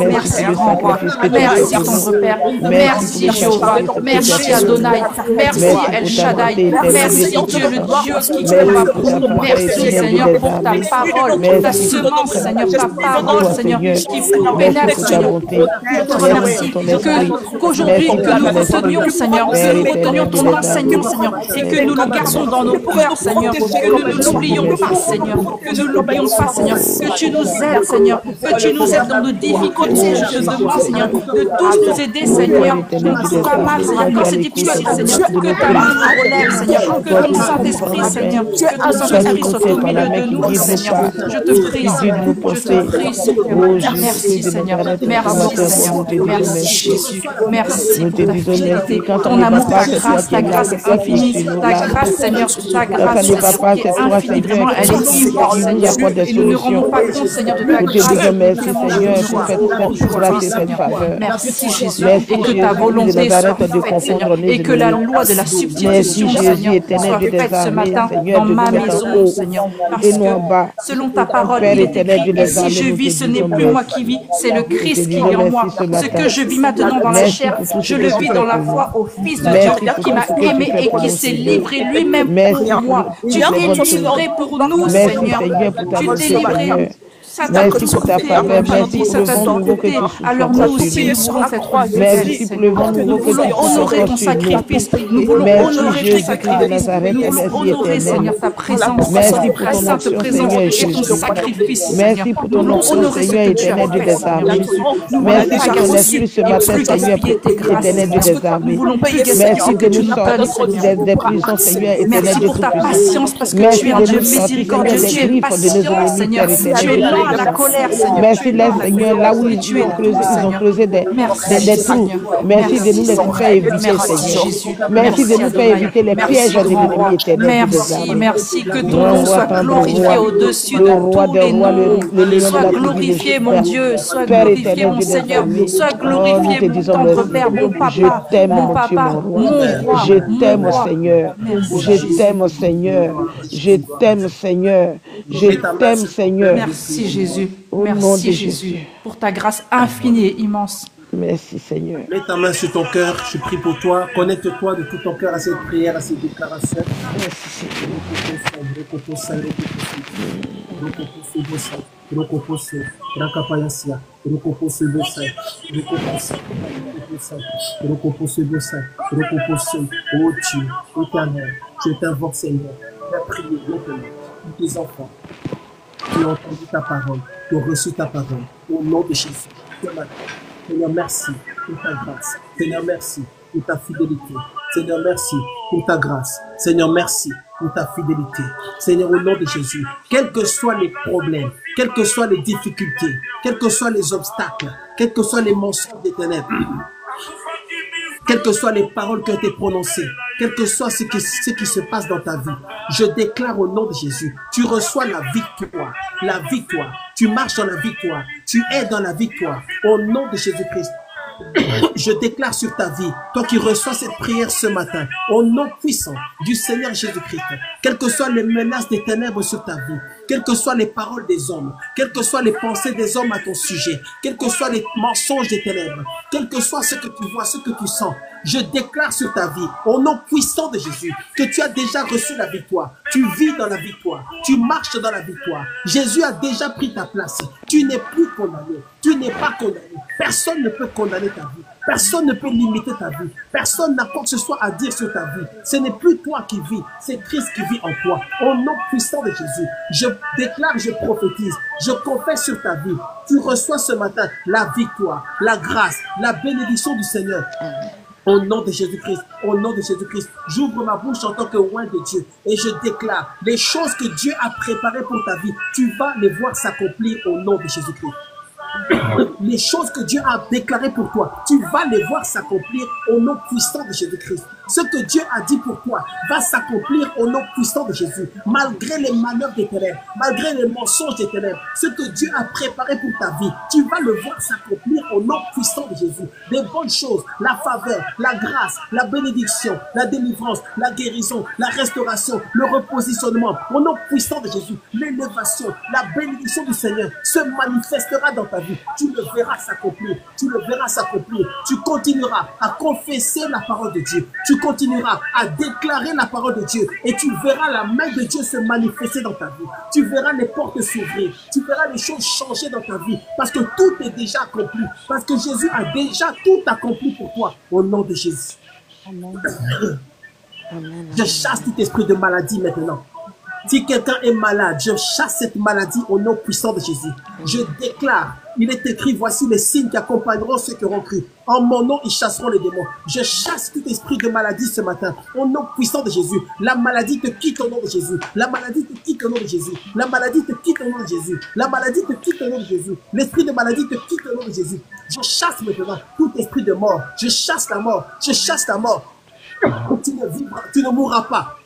merci, grand roi, merci, tendre Père, merci, Jéhovah, merci, Adonai, merci, El Shaddai, merci, Dieu, le Dieu qui combat pour nous, merci, Seigneur, pour ta parole, ta semence, Seigneur, ta parole, Seigneur, qui pénètre, Seigneur. Je te remercie qu'aujourd'hui, que nous retenions, Seigneur, que nous retenions ton enseignement, Seigneur, et que nous le gardons dans nos cœurs, Seigneur, que nous ne l'oublions pas, Seigneur, que nous ne l'oublions pas, Seigneur, que tu nous aides, Seigneur, que tu nous aides dans nos difficultés. Je te demande, Seigneur, de tous nous aider, Seigneur, quand tout va mal, Seigneur, quand c'est difficile, Seigneur, que ta main nous relève, Seigneur, que ton Saint-Esprit, Seigneur, que ton Saint-Esprit soit au milieu de nous, Seigneur. Je te prie, Seigneur, Merci, Seigneur. Merci, Seigneur. Merci, Jésus. Merci Nous pour te ta disons fidélité, merci. Quand on ton ne va amour, pas, ta c'est grâce toi qui es infinie, là. ta grâce, Seigneur, ta Quand grâce, ça ne va Seigneur, pas, qui est c'est toi, infinie, Seigneur, vraiment, elle est qui immense, nous Seigneur, apporte des et nous ne rendons solutions. pas compte, Seigneur, de ta Nous te grâce. disons merci, Vraiment, Seigneur, de pour joie, cette de grâce et cette Seigneur. faveur. Merci, Jésus, Merci, et que Jésus ta de volonté Nazareth, soit de faite, Seigneur, confondre nos et que la ennemis. loi de la Merci, substitution, Jésus, Seigneur, éternel soit Dieu des faite ce armées, matin Seigneur, dans de nous ma mettre en maison, haut Seigneur, parce et nous en que bas. selon ta parole, Père il est éternel écrit, Dieu et des si armées, je nous te vis, ce n'est disons plus moi merci. qui vis, c'est le Nous te Christ qui disons vit en moi. merci ce Ce matin. que je vis maintenant dans la Merci chair, pour tout ce je que le tu vis fais dans la pour foi nous. au Fils de Merci Dieu pour qui tout m'a ce que tu aimé fais et pour qui nous, s'est Seigneur. livré lui-même Merci pour moi. pour Tu toutes t'es les bonnes choses. livré pour nous, Merci, Seigneur. Seigneur, pour ta Tu bonté, t'es livré. Seigneur. Ça t'a Merci pour ta coûté, faveur. comme tu Merci dis, pour ça le t'a vent nouveau que coûté. tu souffles Alors encore nous sur aussi, nous. nous voulons être Merci fidèles, pour le vent Seigneur. nouveau Nous que tu voulons souffles honorer encore ton sur nous. sacrifice. Nous voulons Merci, honorer ton Jésus-Christ de sacrifice. Nazareth, Nous et voulons merci honorer, éternel. Seigneur, ta présence, Merci pour ta ton sainte action, présence Seigneur et ton Jésus. sacrifice, Seigneur. Merci pour Nous ton voulons action, honorer ce Seigneur que tu as éternel Dieu fait, des Seigneur armées. Jésus. Nous voulons Merci pas pour ton gaspiller esprit ce et matin, plus Seigneur, gaspiller tes grâces, éternel Dieu Seigneur. des armées. Nous voulons plus gaspiller Merci ce de que tu nous nous donnes, sortir Seigneur. des prisons, Seigneur éternel Merci Dieu pour ta tout-puissant. patience parce que tu Merci es un de Dieu nous sortir, miséricordieux, Seigneur, tu des es griffes de nos patient, ennemis, Seigneur. Père éternel Tu es Dieu lent à la tout-puissant. colère, Seigneur. Merci, Tu es lent à la Seigneur, colère. là où Et ils tu es ont doux, creusé des Merci, trous. Seigneur. Merci de nous les faire éviter, Merci, Seigneur. Jésus. Merci de nous faire Adonai. éviter les Merci, pièges de grand l'ennemi roi. éternel Dieu des Merci, armées. merci. Que ton Grand nom roi, soit tendre glorifié roi, au-dessus le de roi tous des les rois, noms. le lion de Sois la tribu de glorifié, mon Juda. Dieu. Sois Père glorifié, éternel mon Dieu des Seigneur. armées. Sois Oh, nous glorifié, te mon disons tendre merci. Père, mon Je papa, t'aime, mon mon Dieu, papa, mon roi. mon roi, Je mon t'aime, roi. Seigneur. Merci, Je Jésus. t'aime, Seigneur. Je t'aime, Seigneur. Je t'aime, Seigneur. Merci, Jésus. Au nom Merci, de Jésus, Jésus. pour ta grâce infinie et immense. Merci, Seigneur. Mets ta main sur ton cœur, je prie pour toi. Connecte-toi de tout ton cœur à cette prière, à cette déclaration. Oh Dieu, éternel, je t'invoque, Seigneur. Fais prier maintenant tous tes enfants qui ont entendu ta parole, qui ont reçu ta parole. Au nom de Jésus, ce matin. Seigneur, merci pour ta grâce. Seigneur, merci pour ta fidélité. Seigneur, merci pour ta grâce. Seigneur, merci pour ta fidélité. Seigneur, au nom de Jésus, quels que soient les problèmes, quelles que soient les difficultés, quels que soient les obstacles, quels que soient les mensonges des ténèbres, quelles que soient les paroles qui ont été prononcées, quel que soit ce qui se passe dans ta vie, je déclare au nom de Jésus, tu reçois la victoire, la victoire, tu marches dans la victoire, tu es dans la victoire, au nom de Jésus-Christ. Je déclare sur ta vie, toi qui reçois cette prière ce matin, au nom puissant du Seigneur Jésus-Christ, quelles que soient les menaces des ténèbres sur ta vie, quelles que soient les paroles des hommes, quelles que soient les pensées des hommes à ton sujet, quels que soient les mensonges des ténèbres, quel que soit ce que tu vois, ce que tu sens, je déclare sur ta vie, au nom puissant de Jésus, que tu as déjà reçu la victoire. Tu vis dans la victoire. Tu marches dans la victoire. Jésus a déjà pris ta place. Tu n'es plus condamné. Tu n'es pas condamné. Personne ne peut condamner ta vie. Personne ne peut limiter ta vie. Personne n'a quoi que ce soit à dire sur ta vie. Ce n'est plus toi qui vis. C'est Christ qui vit en toi. Au nom puissant de Jésus, je déclare, je prophétise, je confesse sur ta vie. Tu reçois ce matin la victoire, la grâce, la bénédiction du Seigneur. Au nom de Jésus-Christ, au nom de Jésus-Christ, j'ouvre ma bouche en tant que oint de Dieu et je déclare les choses que Dieu a préparées pour ta vie. Tu vas les voir s'accomplir au nom de Jésus-Christ. Les choses que Dieu a déclarées pour toi, tu vas les voir s'accomplir au nom puissant de Jésus-Christ. Ce que Dieu a dit pour toi va s'accomplir au nom puissant de Jésus. Malgré les manœuvres des ténèbres, malgré les mensonges des ténèbres, ce que Dieu a préparé pour ta vie, tu vas le voir s'accomplir au nom puissant de Jésus. Des bonnes choses, la faveur, la grâce, la bénédiction, la délivrance, la guérison, la restauration, le repositionnement, au nom puissant de Jésus, l'élévation, la bénédiction du Seigneur se manifestera dans ta vie. Tu le verras s'accomplir, tu le verras s'accomplir. Tu continueras à confesser la parole de Dieu. Tu continueras à déclarer la parole de Dieu et tu verras la main de Dieu se manifester dans ta vie. Tu verras les portes s'ouvrir. Tu verras les choses changer dans ta vie parce que tout est déjà accompli. Parce que Jésus a déjà tout accompli pour toi au nom de Jésus. Amen. Je chasse tout esprit de maladie maintenant. Si quelqu'un est malade, je chasse cette maladie au nom puissant de Jésus. Je déclare, il est écrit, voici les signes qui accompagneront ceux qui auront cru. En mon nom, ils chasseront les démons. Je chasse tout esprit de maladie ce matin, au nom puissant de Jésus. La maladie te quitte au nom de Jésus. La maladie te quitte au nom de Jésus. La maladie te quitte au nom de Jésus. La maladie te quitte au nom de Jésus. L'esprit de maladie te quitte au nom de Jésus. Je chasse maintenant tout esprit de mort. Je chasse la mort. Je chasse la mort. Tu ne vivras, tu ne mourras pas.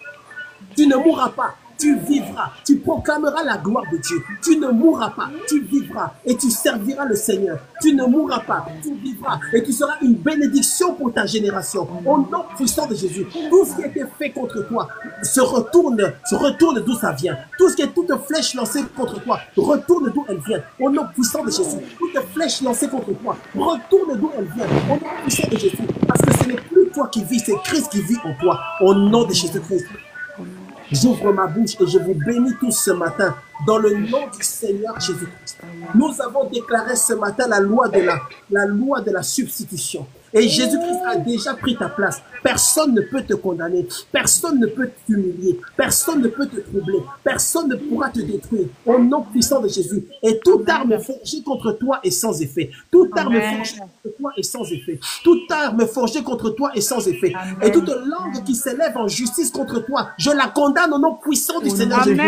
Tu ne mourras pas. Tu vivras, tu proclameras la gloire de Dieu. Tu ne mourras pas, tu vivras et tu serviras le Seigneur. Tu ne mourras pas, tu vivras et tu seras une bénédiction pour ta génération. Au nom puissant de Jésus, tout ce qui a été fait contre toi se retourne d'où ça vient. Tout ce qui est toute flèche lancée contre toi, retourne d'où elle vient. Au nom puissant de Jésus, toute flèche lancée contre toi, retourne d'où elle vient. Au nom puissant de Jésus, parce que ce n'est plus toi qui vis, c'est Christ qui vit en toi. Au nom de Jésus-Christ. J'ouvre ma bouche et je vous bénis tous ce matin dans le nom du Seigneur Jésus-Christ. Nous avons déclaré ce matin la loi de la substitution. Et Jésus-Christ a déjà pris ta place. Personne ne peut te condamner. Personne ne peut t'humilier. Personne ne peut te troubler. Personne ne pourra te détruire. Au nom puissant de Jésus. Et toute arme forgée contre toi est sans effet. Toute arme forgée contre toi est sans effet. Toute arme forgée contre toi est sans effet. Et toute langue qui s'élève en justice contre toi, je la condamne au nom puissant du Seigneur Jésus.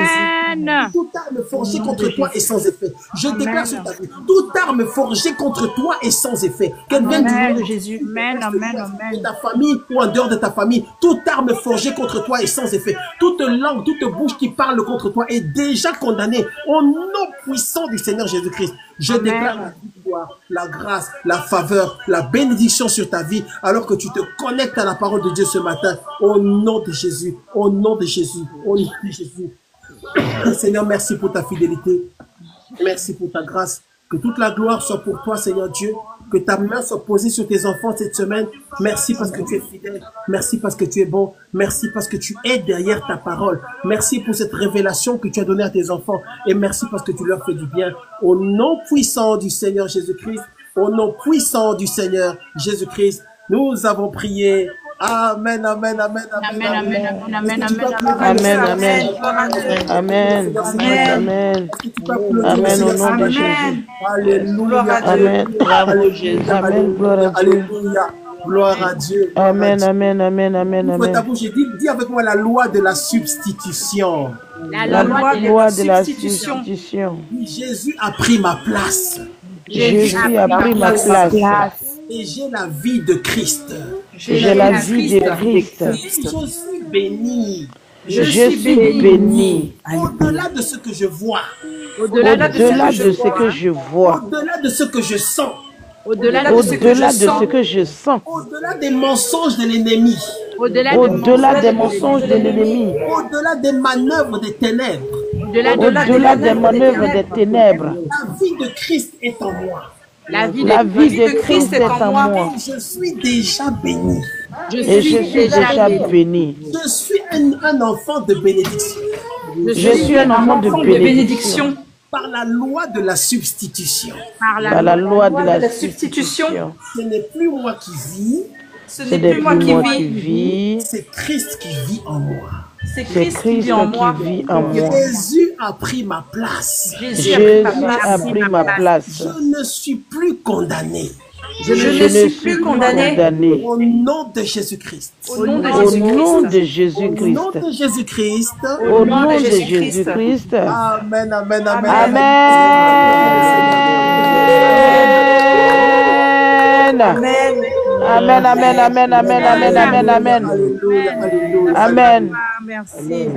Toute arme forgée contre toi est sans effet. Je déclare sur ta vie. Toute arme forgée contre toi est sans effet. Qu'elle vienne du nom de Jésus. Amen, amen, amen. De ta famille ou en dehors de ta famille, toute arme forgée contre toi est sans effet. Toute langue, toute bouche qui parle contre toi est déjà condamnée au nom puissant du Seigneur Jésus-Christ. Je déclare la victoire, la grâce, la faveur, la bénédiction sur ta vie alors que tu te connectes à la parole de Dieu ce matin. Au nom de Jésus, au nom de Jésus, au nom de Jésus. Seigneur, merci pour ta fidélité. Merci pour ta grâce. Que toute la gloire soit pour toi, Seigneur Dieu. Que ta main soit posée sur tes enfants cette semaine. Merci parce que tu es fidèle. Merci parce que tu es bon. Merci parce que tu es derrière ta parole. Merci pour cette révélation que tu as donnée à tes enfants. Et merci parce que tu leur fais du bien. Au nom puissant du Seigneur Jésus-Christ, au nom puissant du Seigneur Jésus-Christ, nous avons prié. Amen, amen, amen, amen, amen, amen, amen, amen, amen, amen, amen, au nom de Jésus. Alléluia, amen, bravo Jésus, amen, gloire à Dieu. Alléluia, gloire à Dieu. Amen, amen, amen, amen, amen. Dis avec moi la loi de la substitution. La loi de la substitution. Jésus a pris ma place. Jésus a pris ma place. Et j'ai la vie de Christ. J'ai la vie de Christ. Je suis béni. Je suis béni. Au-delà de ce que je vois. Au-delà de ce que je vois. Au-delà de ce que je sens. Au-delà de ce que je sens. Au-delà des mensonges de l'ennemi. Au-delà des mensonges de l'ennemi. Au-delà des manœuvres des ténèbres. Au-delà des manœuvres des ténèbres. La vie de Christ est en moi. La vie de Christ est en moi. Je suis déjà béni. Et je suis déjà béni. Je suis un enfant de bénédiction. Je suis un enfant de bénédiction. Par la loi de la substitution. Par la loi de la substitution. Ce n'est plus moi qui vis. Ce n'est plus moi qui vis. C'est Christ qui vit en moi. C'est Christ qui vit en moi. Jésus a pris ma place. Jésus a pris ma place. Je ne suis plus condamné. Je ne suis plus condamné. Au nom de Jésus-Christ. Au nom de Jésus-Christ. Au nom de Jésus-Christ. Au nom de Jésus-Christ. Amen, amen, amen. Amen. Amen, amen, amen, amen, amen, amen, amen. Amen. Merci.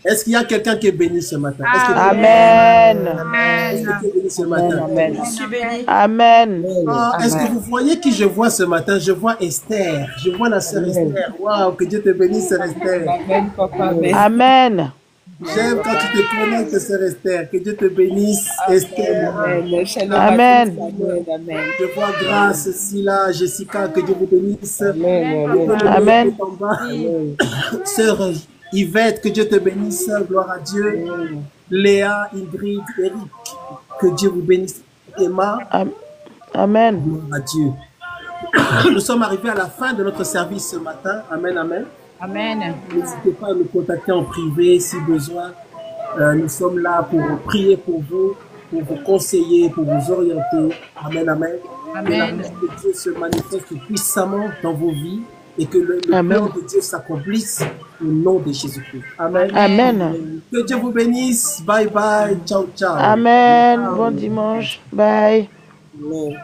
Est-ce qu'il y a quelqu'un qui est béni ce matin? Amen. Est-ce que tu es béni ce matin? Amen. Amen. Est-ce que vous voyez qui je vois ce matin? Je vois Esther. Je vois la sœur Esther. Waouh, que Dieu te bénisse, sœur Esther. Amen, papa. Amen. J'aime quand tu te connectes, sœur Esther. Que Dieu te bénisse, Esther. Amen. Je vois Grâce, Sila, Jessica, que Dieu vous bénisse. Amen. Sœur Yvette, que Dieu te bénisse. Gloire à Dieu. Léa, Ingrid, Eric, que Dieu vous bénisse. Emma. Amen. Gloire à Dieu. Nous sommes arrivés à la fin de notre service ce matin. Amen, amen. Amen. N'hésitez pas à nous contacter en privé si besoin. Nous sommes là pour prier pour vous conseiller, pour vous orienter. Amen, amen. Que l'amour de Dieu se manifeste puissamment dans vos vies et que le plan de Dieu s'accomplisse au nom de Jésus-Christ. Amen. Amen. Que Dieu vous bénisse. Bye bye. Ciao, ciao. Amen. Bon dimanche. Bye. Amen.